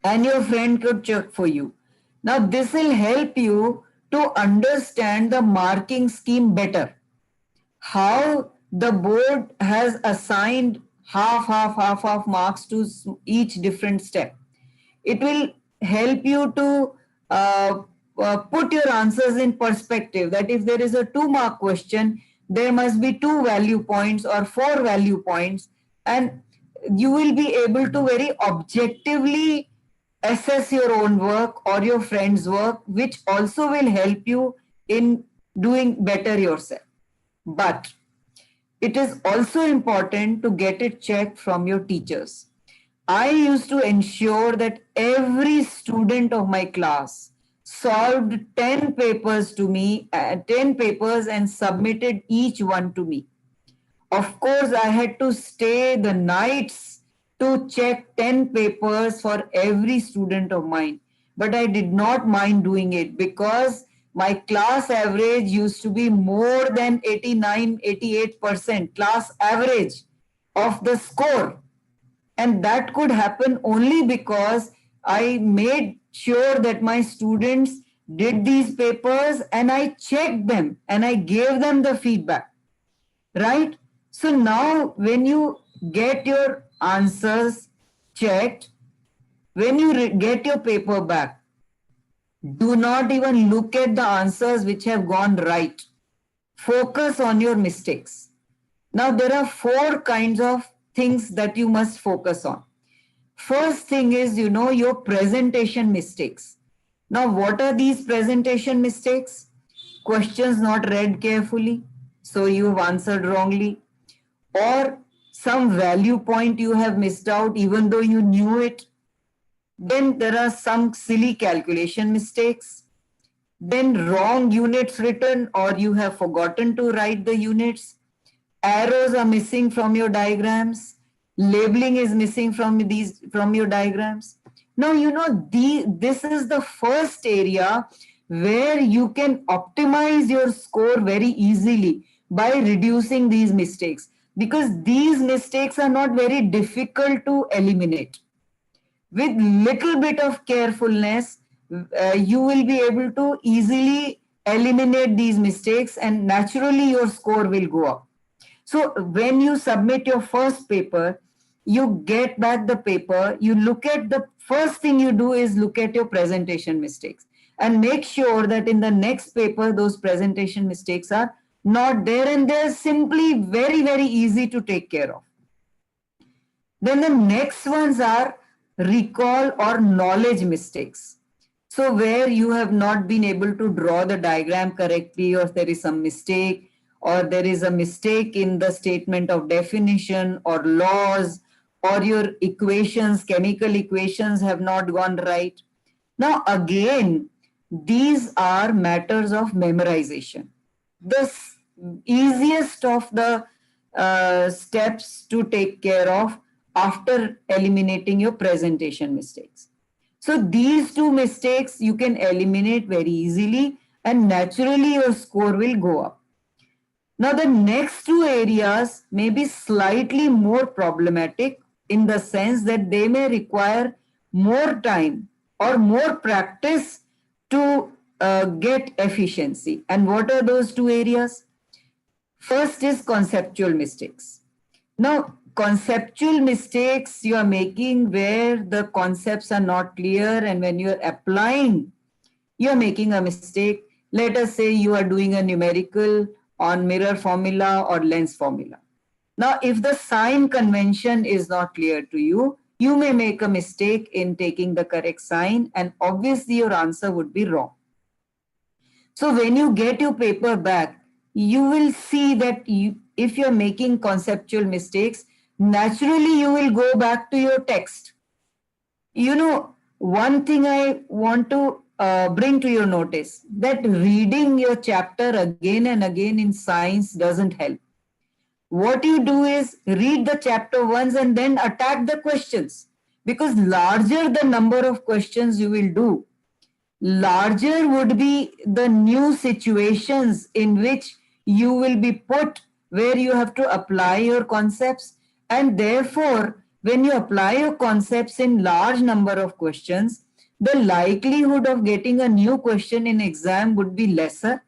and your friend could check for you. Now, this will help you to understand the marking scheme better. How the board has assigned half marks to each different step. It will help you to put your answers in perspective, that if there is a 2-mark question, there must be 2 value points or 4 value points, and you will be able to very objectively assess your own work or your friend's work, which also will help you in doing better yourself. But it is also important to get it checked from your teachers. I used to ensure that every student of my class solved 10 papers to me, 10 papers and submitted each one to me. Of course, I had to stay the nights to check 10 papers for every student of mine. But I did not mind doing it because my class average used to be more than 89, 88% class average of the score. And that could happen only because I made sure that my students did these papers and I checked them and I gave them the feedback. Right? So now when you get your answers checked, when you get your paper back, do not even look at the answers which have gone right. Focus on your mistakes. Now, there are four kinds of things that you must focus on. First thing is, your presentation mistakes. Now, what are these presentation mistakes? Questions not read carefully, so you have answered wrongly, or some value point you have missed out even though you knew it. Then there are some silly calculation mistakes. Then wrong units written, or you have forgotten to write the units. Arrows are missing from your diagrams. Labeling is missing from your diagrams. Now, this is the first area where you can optimize your score very easily by reducing these mistakes, because these mistakes are not very difficult to eliminate. With little bit of carefulness, you will be able to easily eliminate these mistakes, and naturally your score will go up. So when you submit your first paper, you get back the paper, you look at the first thing you do is look at your presentation mistakes and make sure that in the next paper those presentation mistakes are not there, and they're simply very, very easy to take care of. Then the next ones are recall or knowledge mistakes. So where you have not been able to draw the diagram correctly, or there is some mistake, or there is a mistake in the statement of definition or laws, or your equations, chemical equations have not gone right. Now again, these are matters of memorization. The easiest of the steps to take care of after eliminating your presentation mistakes. So these two mistakes you can eliminate very easily, and naturally your score will go up. Now the next two areas may be slightly more problematic in the sense that they may require more time or more practice to get efficiency. And what are those two areas? First is conceptual mistakes. Now, conceptual mistakes you are making where the concepts are not clear, and when you are applying, you are making a mistake. Let us say you are doing a numerical on mirror formula or lens formula. Now, if the sign convention is not clear to you, you may make a mistake in taking the correct sign, and obviously your answer would be wrong. So when you get your paper back, you will see that if you're making conceptual mistakes, naturally you will go back to your text. One thing I want to bring to your notice, that reading your chapter again and again in science doesn't help. What you do is read the chapter once and then attack the questions, because larger the number of questions you will do, larger would be the new situations in which you will be put, where you have to apply your concepts. And therefore, when you apply your concepts in large number of questions, the likelihood of getting a new question in exam would be lesser,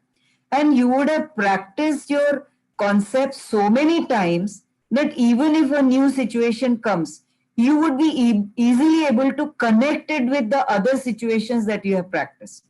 and you would have practiced your concepts so many times that even if a new situation comes, you would be easily able to connect it with the other situations that you have practiced.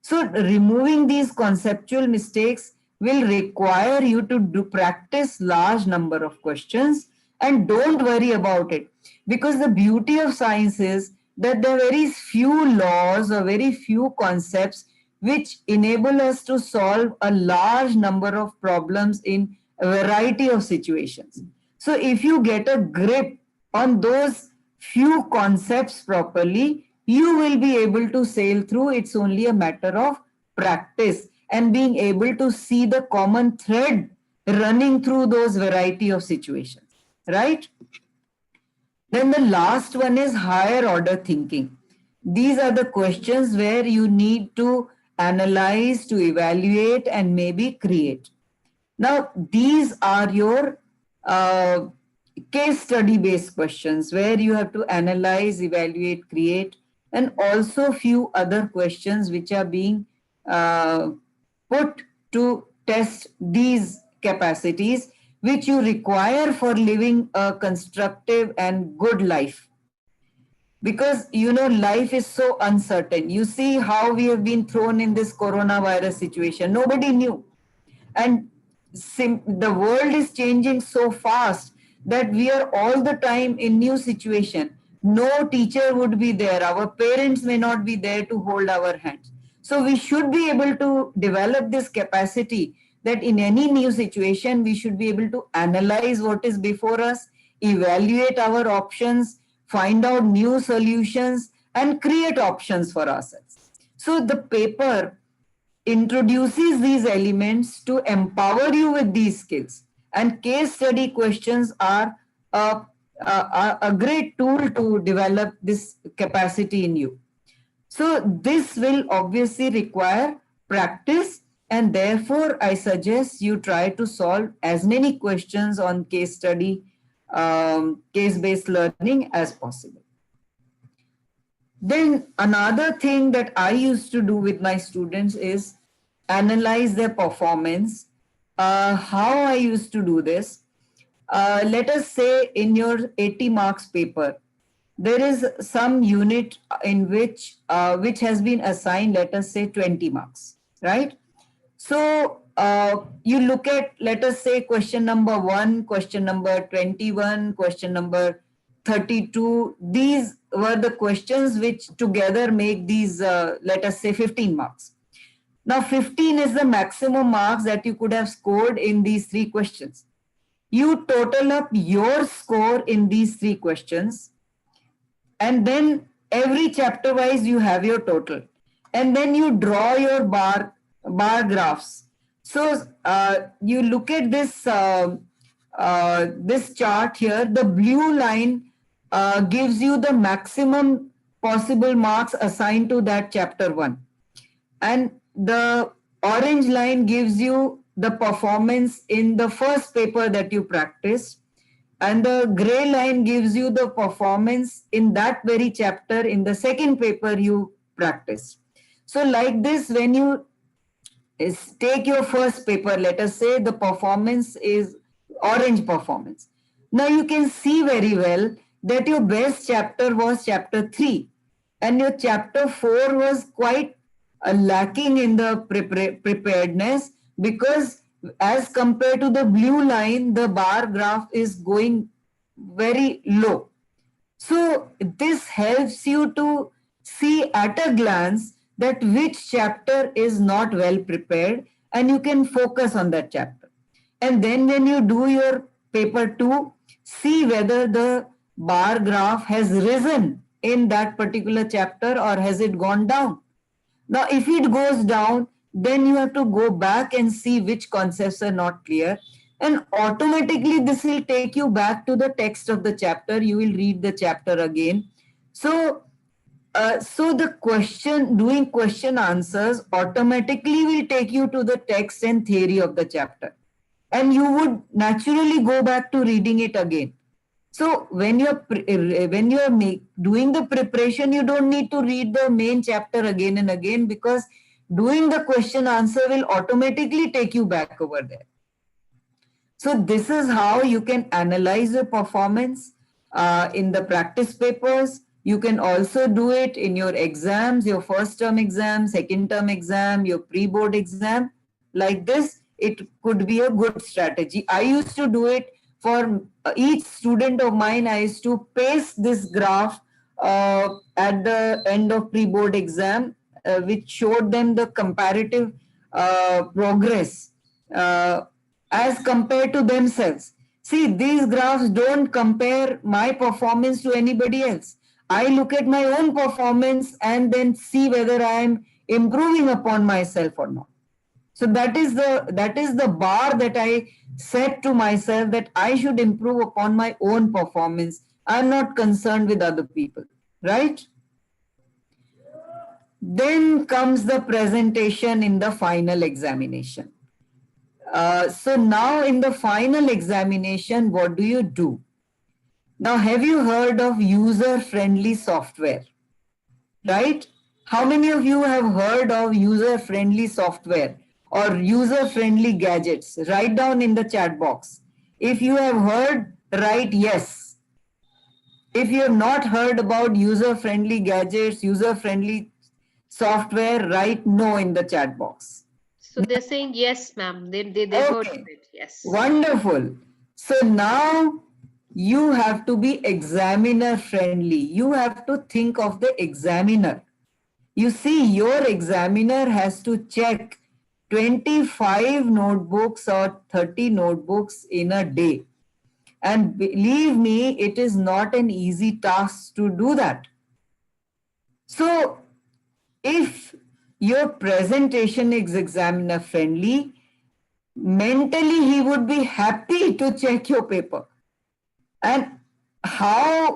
So removing these conceptual mistakes will require you to practice large number of questions, and don't worry about it, because the beauty of science is that there are very few laws or very few concepts which enable us to solve a large number of problems in a variety of situations. So if you get a grip on those few concepts properly, you will be able to sail through. It's only a matter of practice and being able to see the common thread running through those variety of situations, right? Then the last one is higher order thinking. These are the questions where you need to analyze, to evaluate, and maybe create. Now, these are your case study based questions where you have to analyze, evaluate, create, and also few other questions which are being put to test these capacities, which you require for living a constructive and good life. Because, life is so uncertain. You see how we have been thrown in this coronavirus situation. Nobody knew. And the world is changing so fast that we are all the time in new situation. No teacher would be there. Our parents may not be there to hold our hands. So we should be able to develop this capacity that in any new situation, we should be able to analyze what is before us, evaluate our options, find out new solutions, and create options for ourselves. So the paper introduces these elements to empower you with these skills. And case study questions are a great tool to develop this capacity in you. So this will obviously require practice, and therefore I suggest you try to solve as many questions on case study, case-based learning as possible. Then another thing that I used to do with my students is analyze their performance. How I used to do this, let us say in your 80 marks paper, there is some unit in which has been assigned, let us say 20 marks, right? So you look at, let us say, question number 1, question number 21, question number 32. These were the questions which together make these, let us say, 15 marks. Now, 15 is the maximum marks that you could have scored in these 3 questions. You total up your score in these 3 questions, and then every chapter wise you have your total, and then you draw your bar graphs. So you look at this this chart here. The blue line gives you the maximum possible marks assigned to that chapter 1, and the orange line gives you the performance in the first paper that you practiced, and the gray line gives you the performance in that very chapter in the second paper you practiced. So like this, when you take your first paper, let us say the performance is orange performance. Now you can see very well that your best chapter was chapter 3, and your chapter 4 was quite lacking in the preparedness, because as compared to the blue line, the bar graph is going very low. So this helps you to see at a glance that which chapter is not well prepared, and you can focus on that chapter. And then when you do your paper 2, see whether the bar graph has risen in that particular chapter or has it gone down. Now, if it goes down, then you have to go back and see which concepts are not clear. And automatically, this will take you back to the text of the chapter. You will read the chapter again. So, the doing question answers automatically will take you to the text and theory of the chapter. And you would naturally go back to reading it again. So when you're doing the preparation, you don't need to read the main chapter again and again, because doing the question answer will automatically take you back over there. So this is how you can analyze your performance in the practice papers. You can also do it in your exams, your first term exam, second term exam, your pre-board exam. Like this, it could be a good strategy. I used to do it for each student of mine. I used to paste this graph at the end of pre-board exam, which showed them the comparative progress as compared to themselves. See, these graphs don't compare my performance to anybody else. I look at my own performance and then see whether I am improving upon myself or not. So that is the bar that I set to myself, that I should improve upon my own performance. I'm not concerned with other people, right? Then comes the presentation in the final examination. So now in the final examination, what do you do? Now, have you heard of user-friendly software, right? How many of you have heard of user-friendly software or user-friendly gadgets? Write down in the chat box. If you have heard, write yes. If you have not heard about user-friendly gadgets, user-friendly software, write no in the chat box. So they're saying yes, ma'am. They've heard of Okay, it. Yes. wonderful. So now you have to be examiner friendly. You have to think of the examiner. You see, your examiner has to check 25 notebooks or 30 notebooks in a day. And believe me, it is not an easy task to do that. So, if your presentation is examiner friendly, mentally he would be happy to check your paper. And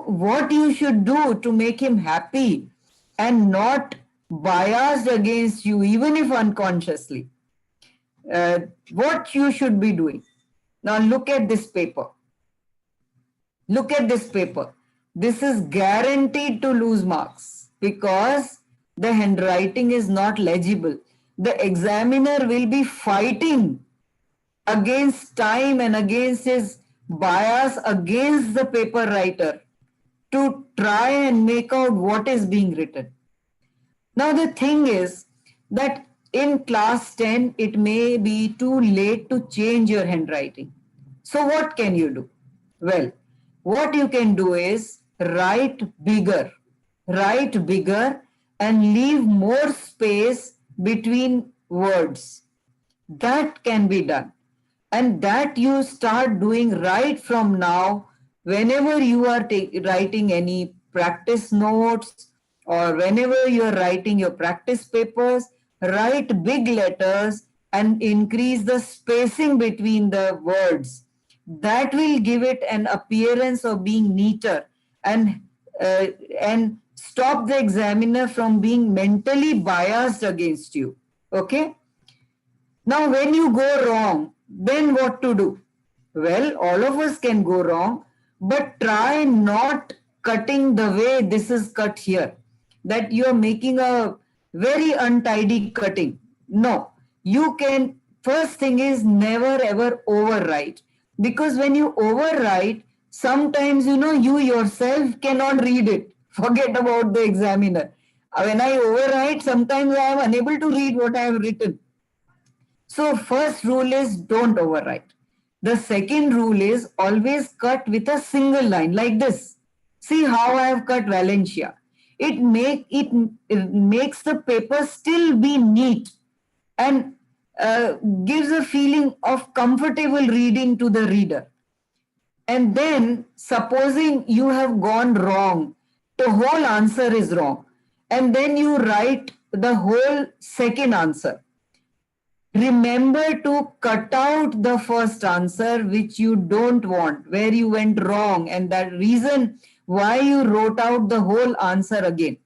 what you should do to make him happy and not biased against you, even if unconsciously, what you should be doing. Now look at this paper. Look at this paper. This is guaranteed to lose marks because the handwriting is not legible. The examiner will be fighting against time and against his bias against the paper writer to try and make out what is being written. Now, the thing is that in class 10, it may be too late to change your handwriting. So, what can you do? Well, what you can do is write bigger, and leave more space between words. That can be done. And that you start doing right from now, whenever you are writing any practice notes or whenever you are writing your practice papers, write big letters and increase the spacing between the words. That will give it an appearance of being neater and stop the examiner from being mentally biased against you. Okay? Now, when you go wrong, then what to do? Well, all of us can go wrong, but try not cutting the way this is cut here. That you are making a very untidy cutting. No, you can, first thing is never ever overwrite. Because when you overwrite, sometimes you yourself cannot read it. Forget about the examiner. When I overwrite, sometimes I am unable to read what I have written. So first rule is don't overwrite. The second rule is always cut with a single line like this. See how I have cut Valencia. It makes the paper still be neat and gives a feeling of comfortable reading to the reader. And then supposing you have gone wrong, the whole answer is wrong, and then you write the whole second answer. Remember to cut out the first answer which you don't want, where you went wrong, and that reason why you wrote out the whole answer again.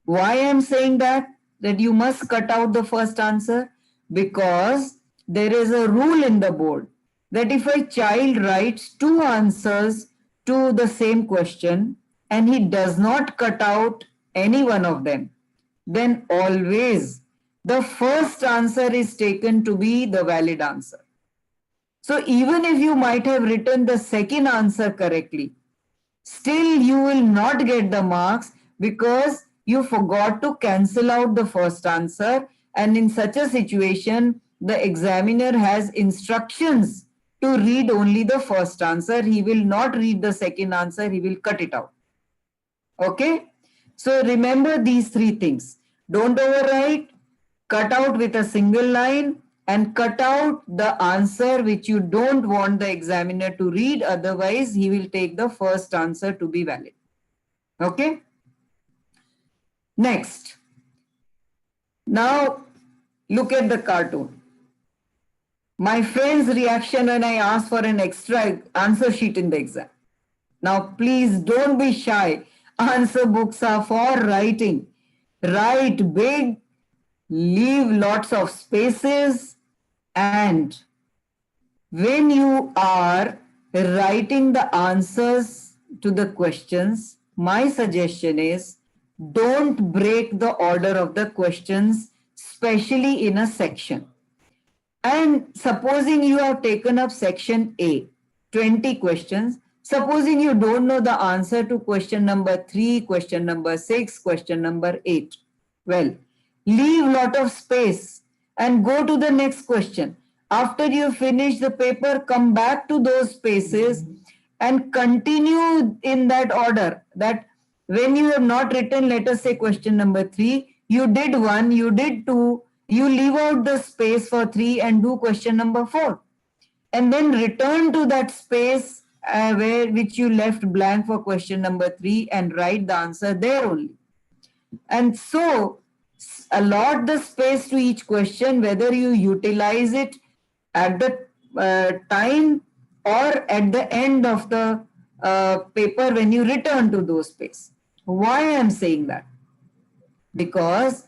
Why I am saying that you must cut out the first answer? Because there is a rule in the board that if a child writes two answers to the same question and he does not cut out any one of them, then always the first answer is taken to be the valid answer. So even if you might have written the second answer correctly, still you will not get the marks because you forgot to cancel out the first answer. And in such a situation, the examiner has instructions to read only the first answer. He will not read the second answer. He will cut it out. Okay? So remember these three things. Don't overwrite, cut out with a single line, and cut out the answer which you don't want the examiner to read. Otherwise, he will take the first answer to be valid. Okay? Next. Now, look at the cartoon. My friend's reaction when I asked for an extra answer sheet in the exam. Now, please don't be shy. Answer books are for writing. Write big, leave lots of spaces, and when you are writing the answers to the questions, my suggestion is don't break the order of the questions, especially in a section. And supposing you have taken up section A, 20 questions. Supposing you don't know the answer to question number 3, question number 6, question number 8. Well, leave lot of space and go to the next question. After you finish the paper, come back to those spaces and continue in that order. That when you have not written, let us say question number 3, you did 1, you did 2, you leave out the space for 3 and do question number 4, and then return to that space where which you left blank for question number 3 and write the answer there only. And so allot the space to each question, whether you utilize it at the time or at the end of the paper when you return to those space. Why I am saying that? Because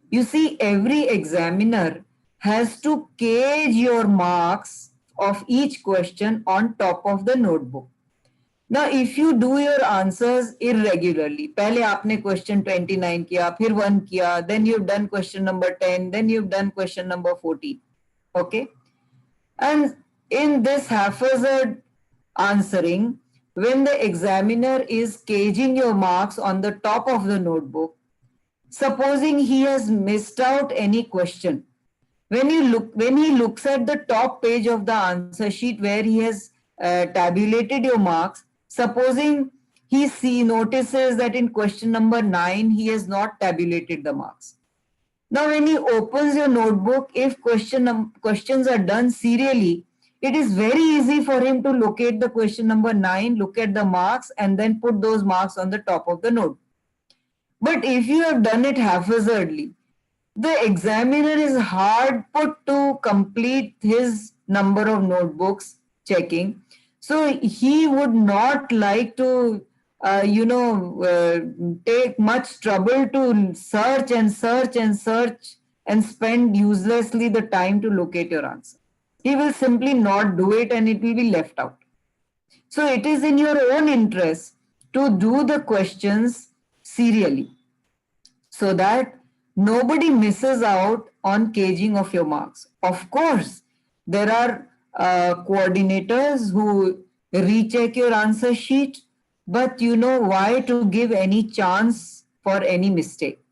you see, every examiner has to gauge your marks of each question on top of the notebook. Now, if you do your answers irregularly, पहले आपने question 29 किया, फिर 1 किया, then you've done question number 10, then you've done question number 14. Okay? And in this haphazard answering, when the examiner is gauging your marks on the top of the notebook, supposing he has missed out any question, when he looks at the top page of the answer sheet where he has tabulated your marks, supposing he notices that in question number 9 he has not tabulated the marks. Now when he opens your notebook, if questions are done serially, it is very easy for him to locate the question number 9, look at the marks, and then put those marks on the top of the note. But if you have done it haphazardly, the examiner is hard put to complete his number of notebooks checking. So he would not like to, take much trouble to search and search and search and spend uselessly the time to locate your answer. He will simply not do it and it will be left out. So it is in your own interest to do the questions serially so that nobody misses out on gauging of your marks. Of course, there are coordinators who recheck your answer sheet, but you know why to give any chance for any mistake.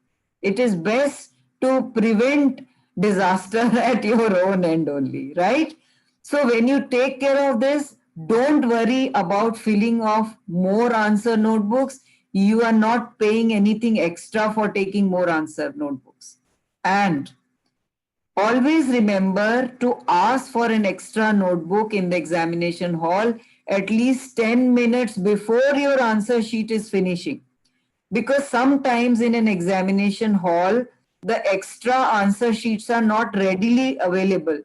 It is best to prevent disaster at your own end only, right? So when you take care of this, don't worry about filling of more answer notebooks. You are not paying anything extra for taking more answer notebooks. And always remember to ask for an extra notebook in the examination hall at least 10 minutes before your answer sheet is finishing. Because sometimes in an examination hall, the extra answer sheets are not readily available.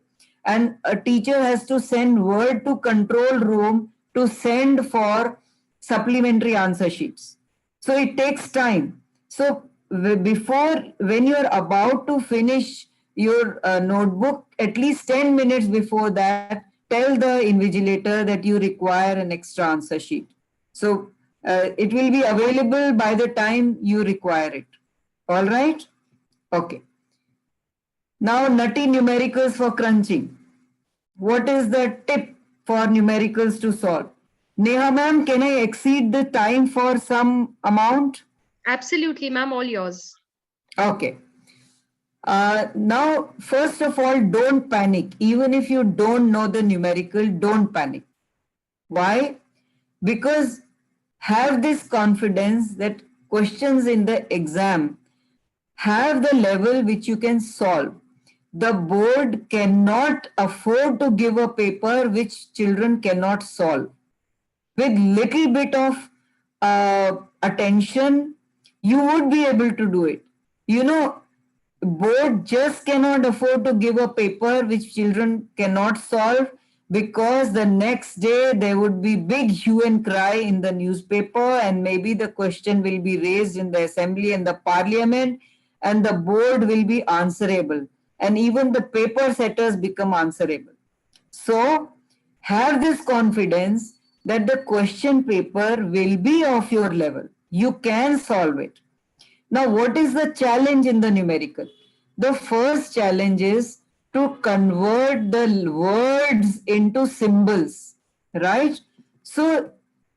And a teacher has to send word to control room to send for supplementary answer sheets. So it takes time. So when you're about to finish your notebook, at least 10 minutes before that, tell the invigilator that you require an extra answer sheet. So it will be available by the time you require it. All right? Okay. Now, nutty numericals for crunching. What is the tip for numericals to solve? Neha ma'am, can I exceed the time for some amount? Absolutely, ma'am, all yours. Okay. Now, first of all, don't panic. Even if you don't know the numerical, don't panic. Why? Because have this confidence that questions in the exam have the level which you can solve. The board cannot afford to give a paper which children cannot solve. With little bit of attention, you would be able to do it. You know, board just cannot afford to give a paper which children cannot solve, because the next day there would be big hue and cry in the newspaper, and maybe the question will be raised in the assembly and the parliament, and the board will be answerable, and even the paper setters become answerable. So have this confidence that the question paper will be of your level. You can solve it. Now, what is the challenge in the numerical? The first challenge is to convert the words into symbols. right? So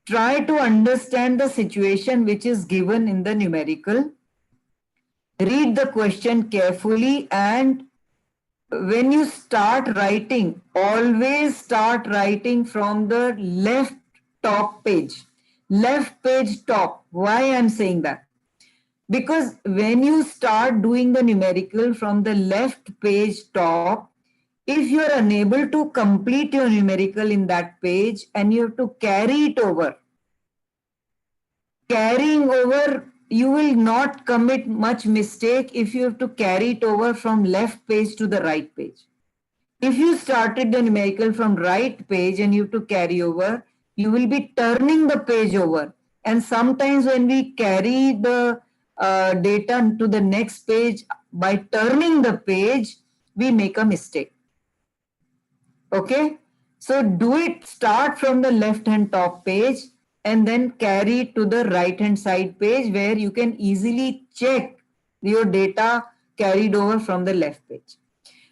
try to understand the situation which is given in the numerical. Read the question carefully, and when you start writing, always start writing from the left top page. Left page top. Why I'm saying that? Because when you start doing the numerical from the left page top, if you are unable to complete your numerical in that page and you have to carry it over, carrying over, you will not commit much mistake if you have to carry it over from left page to the right page. If you started the numerical from right page and you have to carry over, you will be turning the page over. And sometimes when we carry the data to the next page by turning the page, we make a mistake. Okay, so do it, start from the left hand top page and then carry it to the right hand side page where you can easily check your data carried over from the left page.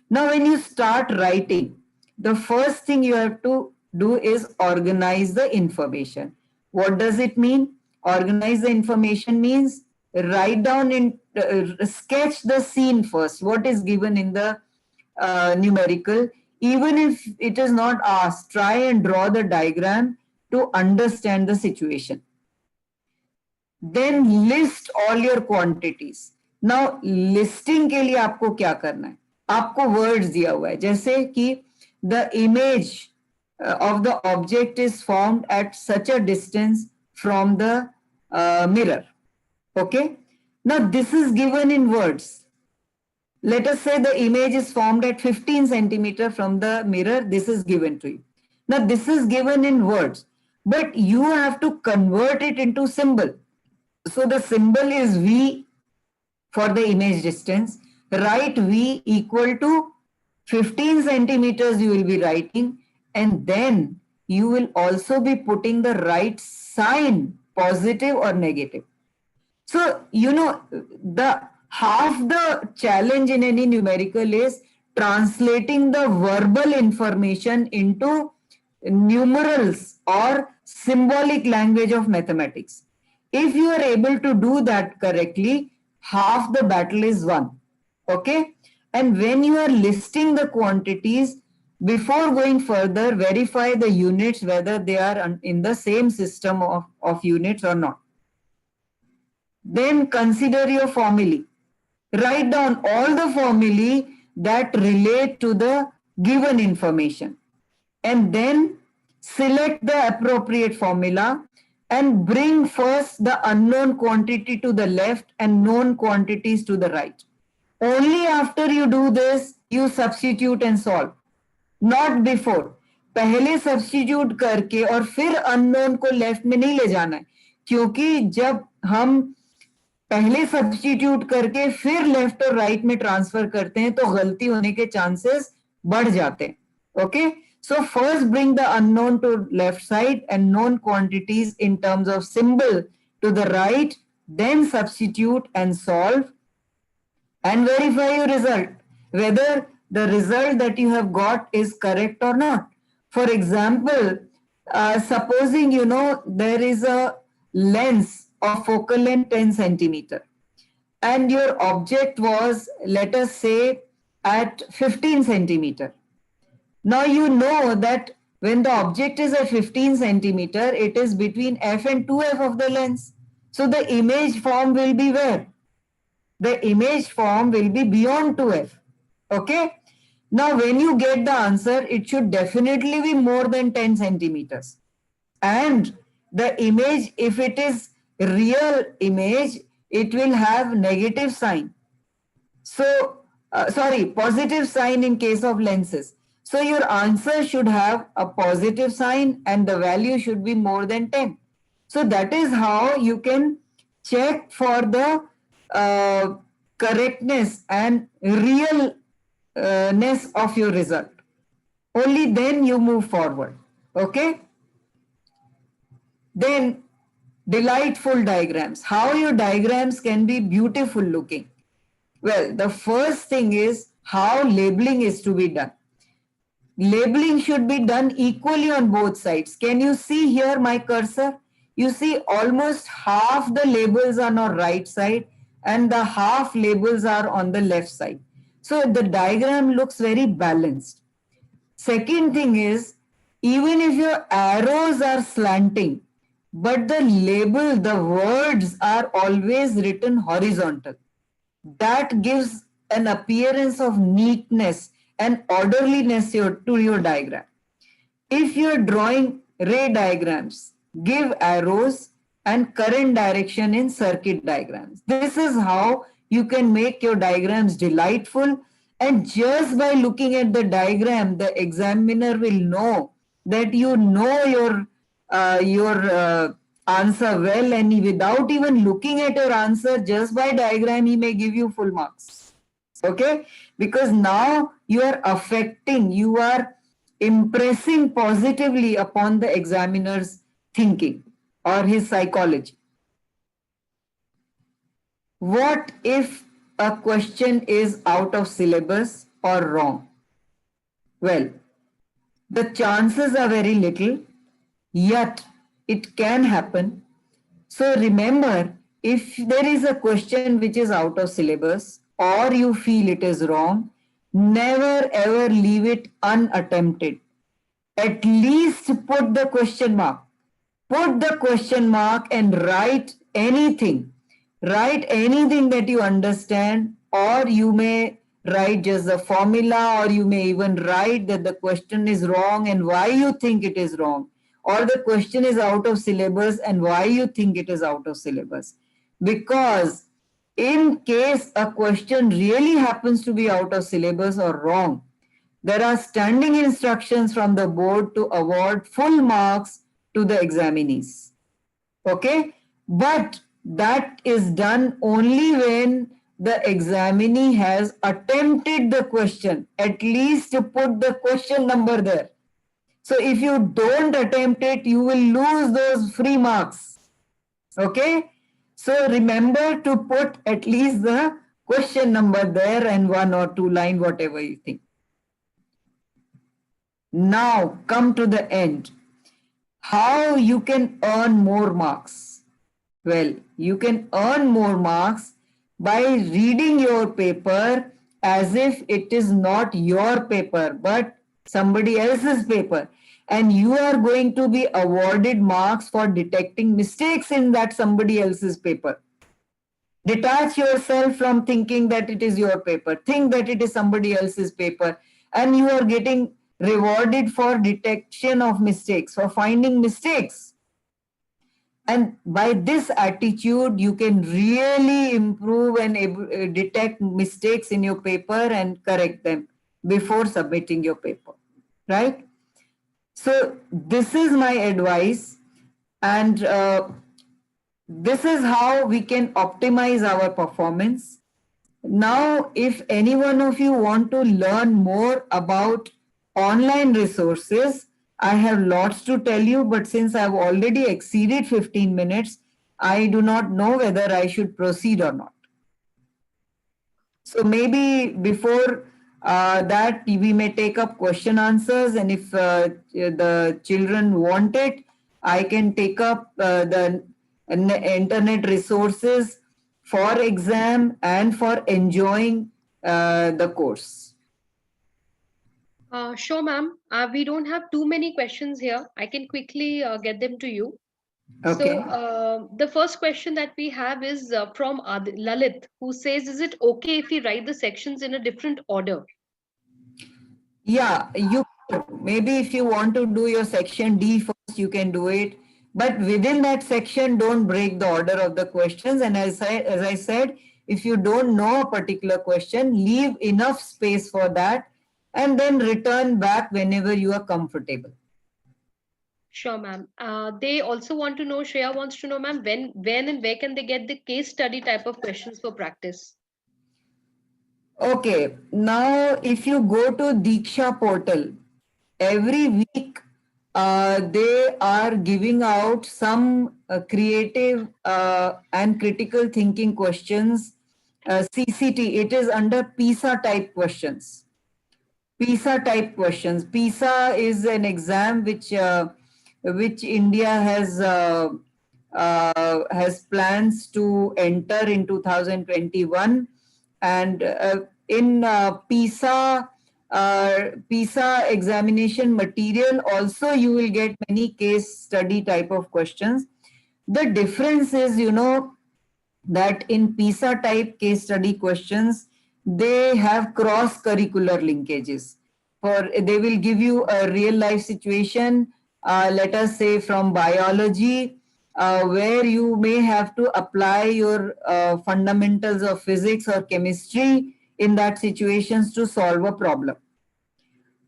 Now when you start writing, the first thing you have to do is organize the information. What does it mean? Organize the information means write down in sketch the scene first, what is given in the numerical. Even if it is not asked, try and draw the diagram to understand the situation. Then list all your quantities. Now listing के लिए आपको क्या करना है? आपको words दिया हुआ है, जैसे कि the image of the object is formed at such a distance from the mirror. Okay, now this is given in words. Let us say the image is formed at 15 centimeter from the mirror. This is given to you. Now this is given in words, but you have to convert it into symbol. So the symbol is V for the image distance. Write V equal to 15 centimeters you will be writing, and then you will also be putting the right sign, positive or negative. So, the half the challenge in any numerical is translating the verbal information into numerals or symbolic language of mathematics. If you are able to do that correctly, half the battle is won. Okay? And when you are listing the quantities, before going further, verify the units whether they are in the same system of units or not. Then consider your formulae. Write down all the formulae that relate to the given information. And then select the appropriate formula and bring first the unknown quantity to the left and known quantities to the right. Only after you do this, you substitute and solve. Not before. पहले substitute करके और फिर unknown को left में नहीं ले जाना है, क्योंकि जब हम पहले सब्स्टिट्यूट करके फिर लेफ्ट और राइट में ट्रांसफर करते हैं तो गलती होने के चांसेस बढ़ जाते हैं. Okay, so first bring the unknown to left side and known quantities in terms of symbol to the right, then substitute and solve and verify your result, whether the result that you have got is correct or not. For example, supposing there is a lens of focal length 10 centimeter and your object was, let us say, at 15 centimeter. Now you know that when the object is at 15 centimeter, it is between f and 2f of the lens. So the image form will be where? The image form will be beyond 2f. Okay. Now, when you get the answer, it should definitely be more than 10 centimeters. And the image, if it is real image, it will have negative sign. So, positive sign in case of lenses. So, your answer should have a positive sign and the value should be more than 10. So, that is how you can check for the correctness and realness of your result. Only then you move forward. Okay. Then delightful diagrams. How your diagrams can be beautiful looking. Well, the first thing is how labeling is to be done. Labeling should be done equally on both sides. Can you see here my cursor? You see almost half the labels are on right side and the half labels are on the left side. So the diagram looks very balanced. Second thing is, even if your arrows are slanting, but the label, the words are always written horizontal, that gives an appearance of neatness and orderliness to your diagram. If you're drawing ray diagrams, give arrows and current direction in circuit diagrams. This is how you can make your diagrams delightful. And just by looking at the diagram, the examiner will know that you know your answer well, and without even looking at your answer, just by diagram, he may give you full marks. Okay? Because now you are affecting, you are impressing positively upon the examiner's thinking or his psychology. What if a question is out of syllabus or wrong? Well, the chances are very little, yet it can happen. So remember, if there is a question which is out of syllabus or you feel it is wrong, never ever leave it unattempted. At least put the question mark. Put the question mark and write anything. Write anything that you understand, or you may write just the formula, or you may even write that the question is wrong and why you think it is wrong, or the question is out of syllabus and why you think it is out of syllabus. Because in case a question really happens to be out of syllabus or wrong, there are standing instructions from the board to award full marks to the examinees. Okay? But that is done only when the examinee has attempted the question. At least to put the question number there. So if you don't attempt it, you will lose those free marks. Okay? So remember to put at least the question number there and 1 or 2 line, whatever you think. Now come to the end. How you can earn more marks? Well, you can earn more marks by reading your paper as if it is not your paper but somebody else's paper, and you are going to be awarded marks for detecting mistakes in that somebody else's paper. Detach yourself from thinking that it is your paper. Think that it is somebody else's paper, and you are getting rewarded for detection of mistakes, for finding mistakes. And by this attitude, you can really improve and detect mistakes in your paper and correct them before submitting your paper, right? So this is my advice, and this is how we can optimize our performance. Now, if any one of you want to learn more about online resources, I have lots to tell you, but since I've already exceeded 15 minutes, I do not know whether I should proceed or not. So maybe before that, we may take up question answers, and if the children want it, I can take up the internet resources for exam and for enjoying the course. Sure, ma'am. We don't have too many questions here. I can quickly get them to you. Okay. So, the first question that we have is from Lalit, who says, is it okay if we write the sections in a different order? Yeah, you maybe if you want to do your section D first, you can do it. But within that section, don't break the order of the questions. And as I said, if you don't know a particular question, leave enough space for that and then return back whenever you are comfortable. Sure, ma'am. They also want to know, Shreya wants to know, ma'am, when and where can they get the case study type of questions for practice? Okay, now if you go to Diksha portal, every week they are giving out some creative and critical thinking questions. CCT, it is under PISA type questions. PISA type questions. PISA is an exam which India has plans to enter in 2021, and in PISA examination material also you will get many case study type of questions. The difference is, that in PISA type case study questions, they have cross curricular linkages. For they will give you a real life situation, let us say from biology, where you may have to apply your fundamentals of physics or chemistry in that situations to solve a problem.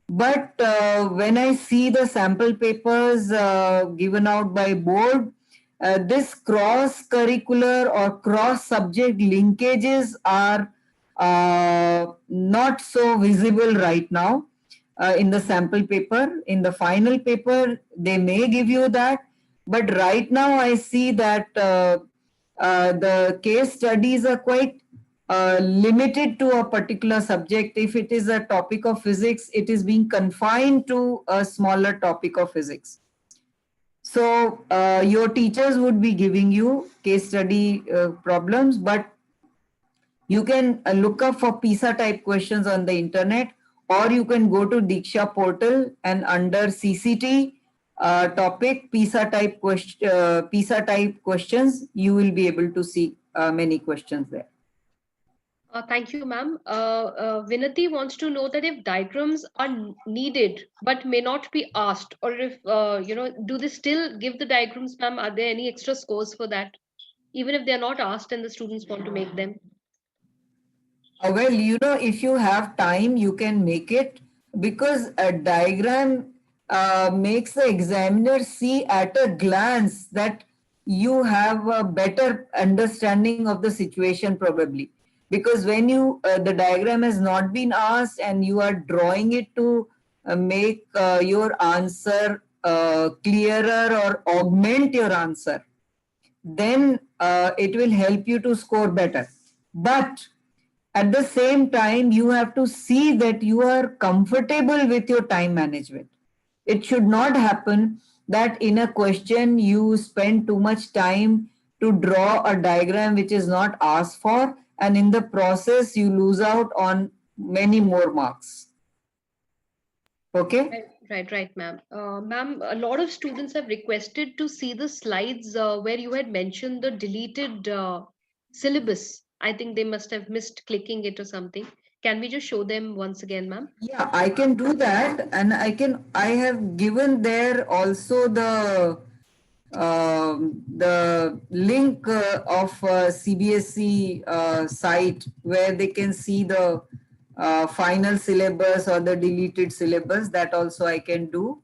But when I see the sample papers given out by board, this cross curricular or cross subject linkages are not so visible right now in the sample paper. In the final paper, they may give you that, but right now I see that the case studies are quite limited to a particular subject. If it is a topic of physics, it is being confined to a smaller topic of physics. So your teachers would be giving you case study problems, but you can look up for PISA type questions on the internet, or you can go to Diksha portal and under CCT topic PISA type questions, you will be able to see many questions there. Thank you, ma'am. Vinati wants to know that if diagrams are needed but may not be asked, or if do they still give the diagrams, ma'am? Are there any extra scores for that, even if they are not asked and the students want to make them? Well, if you have time, you can make it, because a diagram makes the examiner see at a glance that you have a better understanding of the situation, probably. Because when the diagram has not been asked and you are drawing it to make your answer clearer or augment your answer, then it will help you to score better. But at the same time, you have to see that you are comfortable with your time management. It should not happen that in a question you spend too much time to draw a diagram which is not asked for, and in the process you lose out on many more marks. Okay? Right, ma'am. Ma'am, a lot of students have requested to see the slides where you had mentioned the deleted syllabus. I think they must have missed clicking it or something. Can we just show them once again, ma'am? Yeah, I can do that, and I have given there also the link of CBSE site where they can see the final syllabus or the deleted syllabus. That also I can do.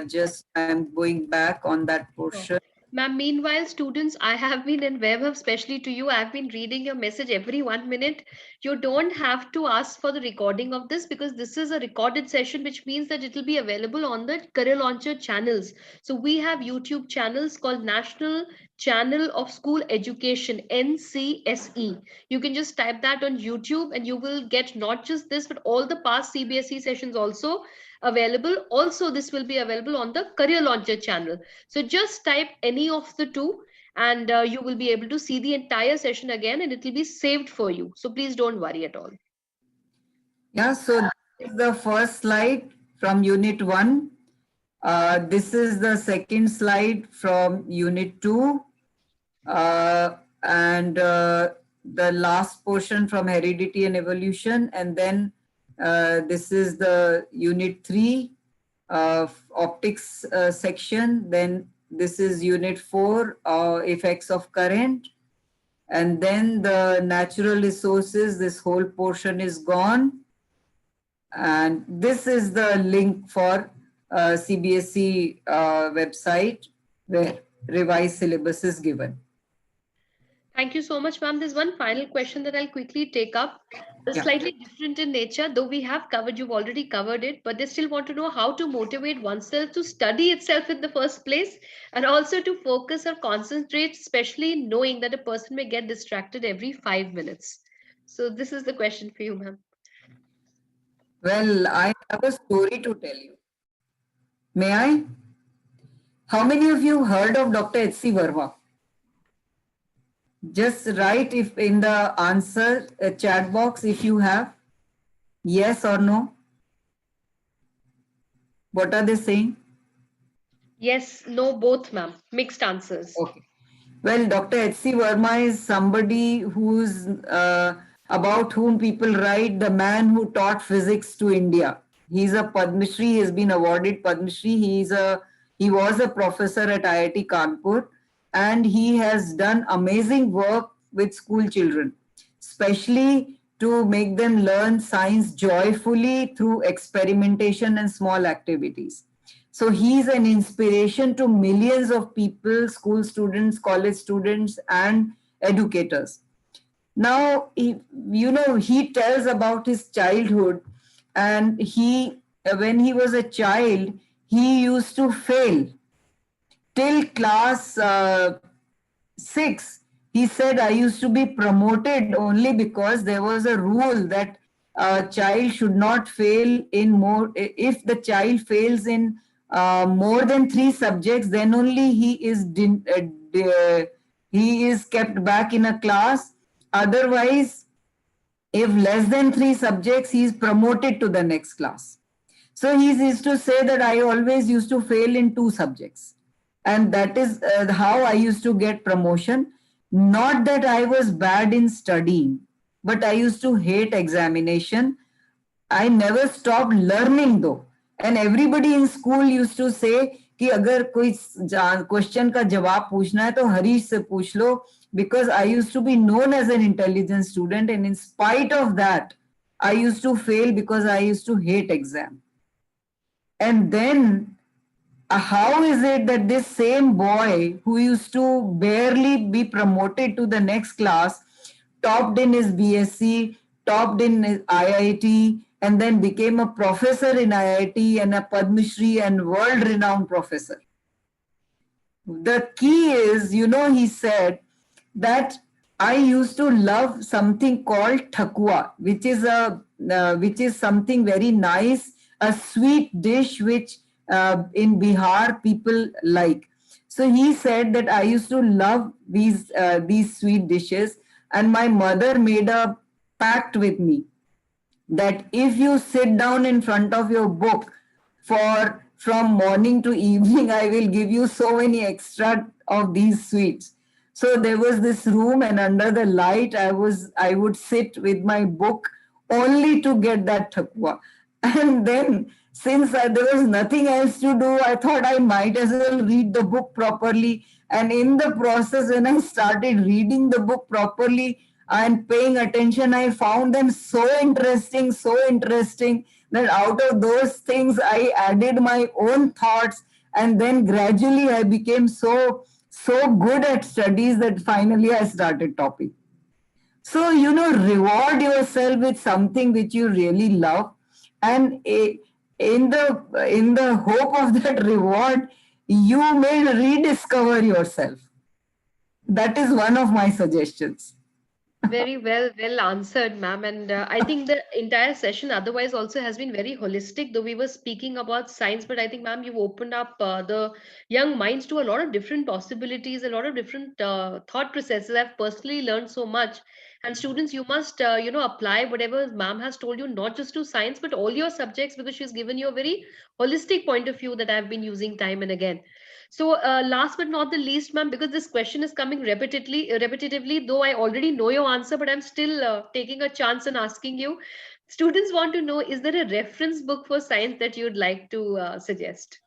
Just I'm going back on that Sure. portion. Ma'am, meanwhile, students, I have been in web, especially to you. I've been reading your message every 1 minute. You don't have to ask for the recording of this because this is a recorded session, which means that it will be available on the Career Launcher channels. So we have YouTube channels called National Channel of School Education, NCSE. You can just type that on YouTube and you will get not just this, but all the past CBSE sessions also available. Also, this will be available on the Career Launcher channel. So just type any of the two and you will be able to see the entire session again and it will be saved for you. So please don't worry at all. Yeah, so this is the first slide from Unit 1. This is the second slide from Unit 2. And the last portion from Heredity and Evolution. And then this is the Unit 3 optics section. Then this is Unit 4, effects of current. And then the natural resources, this whole portion is gone. And this is the link for CBSE website where revised syllabus is given. Thank you so much, ma'am. There's one final question that I'll quickly take up. It's Yeah. slightly different in nature, though we have covered, you've already covered it, but they still want to know how to motivate oneself to study itself in the first place and also to focus or concentrate, especially knowing that a person may get distracted every 5 minutes. So this is the question for you, ma'am. Well, I have a story to tell you. May I? How many of you heard of Dr. H.C. Verma? Just write if in the answer chat box if you have yes or no. What are they saying? Yes, no, both, ma'am. Mixed answers. Okay. Well, Dr. H.C. Verma is somebody who's about whom people write the man who taught physics to India. He's a Padma Shri. He has been awarded Padma Shri. He was a professor at IIT Kanpur, and he has done amazing work with school children, especially to make them learn science joyfully through experimentation and small activities. So he's an inspiration to millions of people, school students, college students, and educators. Now, he tells about his childhood, and when he was a child, he used to fail till class 6. He said, I used to be promoted only because there was a rule that a child should not fail in more. If the child fails in more than 3 subjects, then only he is kept back in a class. Otherwise, if less than 3 subjects, he is promoted to the next class. So he used to say that I always used to fail in 2 subjects. And that is how I used to get promotion. Not that I was bad in studying, but I used to hate examination. I never stopped learning though. And everybody in school used to say कि अगर कोई question का जवाब पूछना है तो हरीश से पूछ लो, because I used to be known as an intelligent student, and in spite of that I used to fail because I used to hate exam. And then how is it that this same boy who used to barely be promoted to the next class topped in his BSc, topped in his IIT, and then became a professor in IIT and a Padma Shri and world renowned professor? The key is, he said that I used to love something called thakua, which is something very nice, a sweet dish which in Bihar people like. So he said that I used to love these sweet dishes, and my mother made a pact with me that if you sit down in front of your book for from morning to evening, I will give you so many extra of these sweets. So there was this room, and under the light I would sit with my book only to get that thakwa. And then since there was nothing else to do, I thought I might as well read the book properly. And in the process, when I started reading the book properly and paying attention, I found them so interesting that out of those things, I added my own thoughts. And then gradually I became so good at studies that finally I started topping. So, reward yourself with something which you really love, and in the hope of that reward, you may rediscover yourself. That is one of my suggestions. Very well answered, ma'am. And I think the entire session otherwise also has been very holistic, though we were speaking about science, but I think, ma'am, you've opened up the young minds to a lot of different possibilities, a lot of different thought processes. I've personally learned so much. And students, you must, apply whatever ma'am has told you, not just to science, but all your subjects, because she's given you a very holistic point of view that I've been using time and again. So, last but not the least, ma'am, because this question is coming repetitively, though I already know your answer, but I'm still taking a chance and asking you. Students want to know, is there a reference book for science that you'd like to suggest?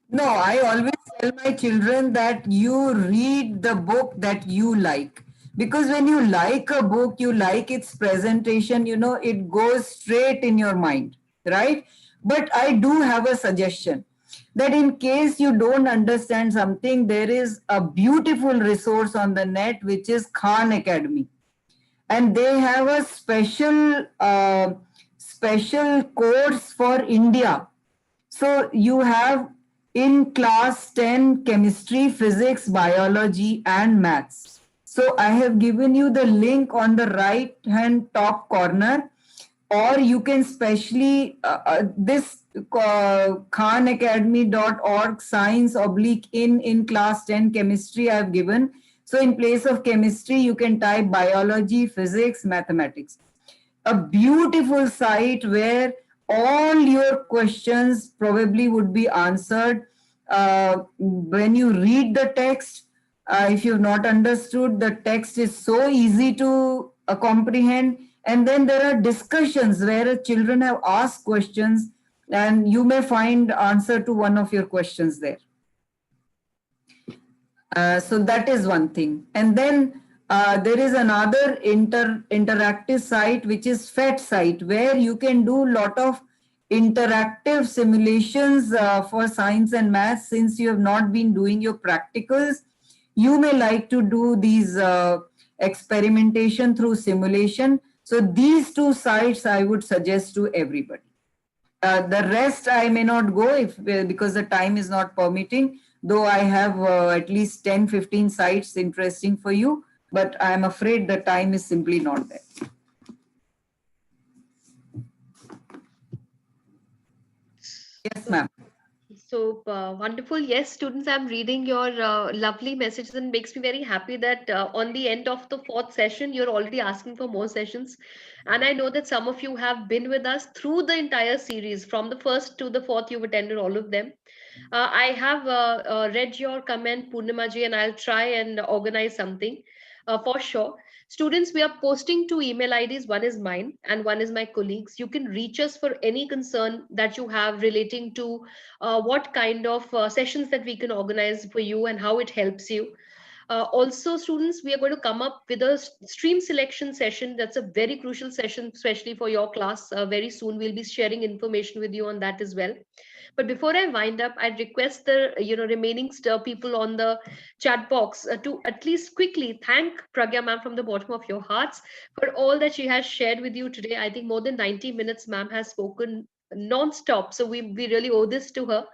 No, I always tell my children that you read the book that you like. Because when you like a book, you like its presentation, it goes straight in your mind, right? But I do have a suggestion that in case you don't understand something, there is a beautiful resource on the net, which is Khan Academy. And they have a special course for India. So you have in class 10 chemistry, physics, biology, and maths. So I have given you the link on the right hand top corner. or you can specially this khanacademy.org science/in class 10 chemistry I have given. So in place of chemistry, you can type biology, physics, mathematics. A beautiful site where all your questions probably would be answered. When you read the text, if you've not understood, the text is so easy to comprehend. And then there are discussions where children have asked questions, and you may find answer to one of your questions there. So that is one thing. And then there is another interactive site, which is FET site, where you can do a lot of interactive simulations for science and maths. Since you have not been doing your practicals, you may like to do these experimentation through simulation. So these two sites I would suggest to everybody. The rest I may not go if because the time is not permitting, though I have at least 10-15 sites interesting for you, but I am afraid the time is simply not there. Yes, ma'am. So wonderful. Yes, students, I'm reading your lovely messages and makes me very happy that on the end of the fourth session, you're already asking for more sessions. And I know that some of you have been with us through the entire series, from the first to the fourth, you've attended all of them. I have read your comment, Purnamaji, and I'll try and organize something for sure. Students, we are posting two email IDs. One is mine and one is my colleagues. You can reach us for any concern that you have relating to what kind of sessions that we can organize for you and how it helps you. Also, students, we are going to come up with a stream selection session. That's a very crucial session, especially for your class. Very soon, we'll be sharing information with you on that as well. But before I wind up, I'd request the remaining people on the chat box to at least quickly thank Pragya ma'am from the bottom of your hearts for all that she has shared with you today. I think more than 90 minutes ma'am has spoken non-stop. So we really owe this to her.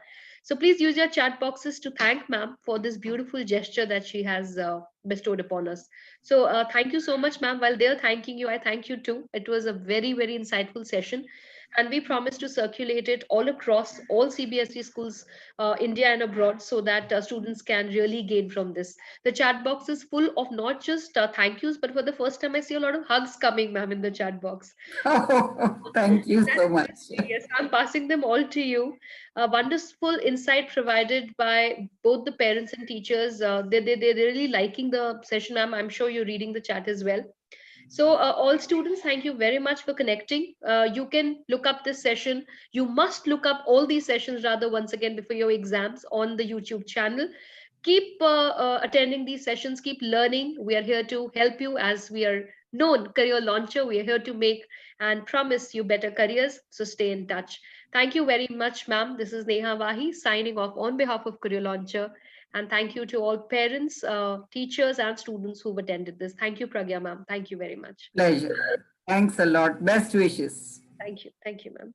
So please use your chat boxes to thank ma'am for this beautiful gesture that she has bestowed upon us. So thank you so much, ma'am. While they're thanking you, I thank you too. It was a very, very insightful session. And we promise to circulate it all across all CBSE schools, India and abroad, so that students can really gain from this. The chat box is full of not just thank yous, but for the first time, I see a lot of hugs coming, ma'am, in the chat box. Thank you That's so much. yes, I'm passing them all to you. A wonderful insight provided by both the parents and teachers. They're really liking the session, ma'am. I'm sure you're reading the chat as well. So, all students, thank you very much for connecting. You can look up this session. You must look up all these sessions rather once again before your exams on the YouTube channel. Keep attending these sessions, keep learning. We are here to help you as we are known career launcher. We are here to make and promise you better careers. So, stay in touch. Thank you very much, ma'am. This is Neha Wahi signing off on behalf of Career Launcher. And thank you to all parents, teachers, and students who've attended this. Thank you, Pragya ma'am. Thank you very much. Pleasure. Thanks a lot. Best wishes. Thank you. Thank you, ma'am.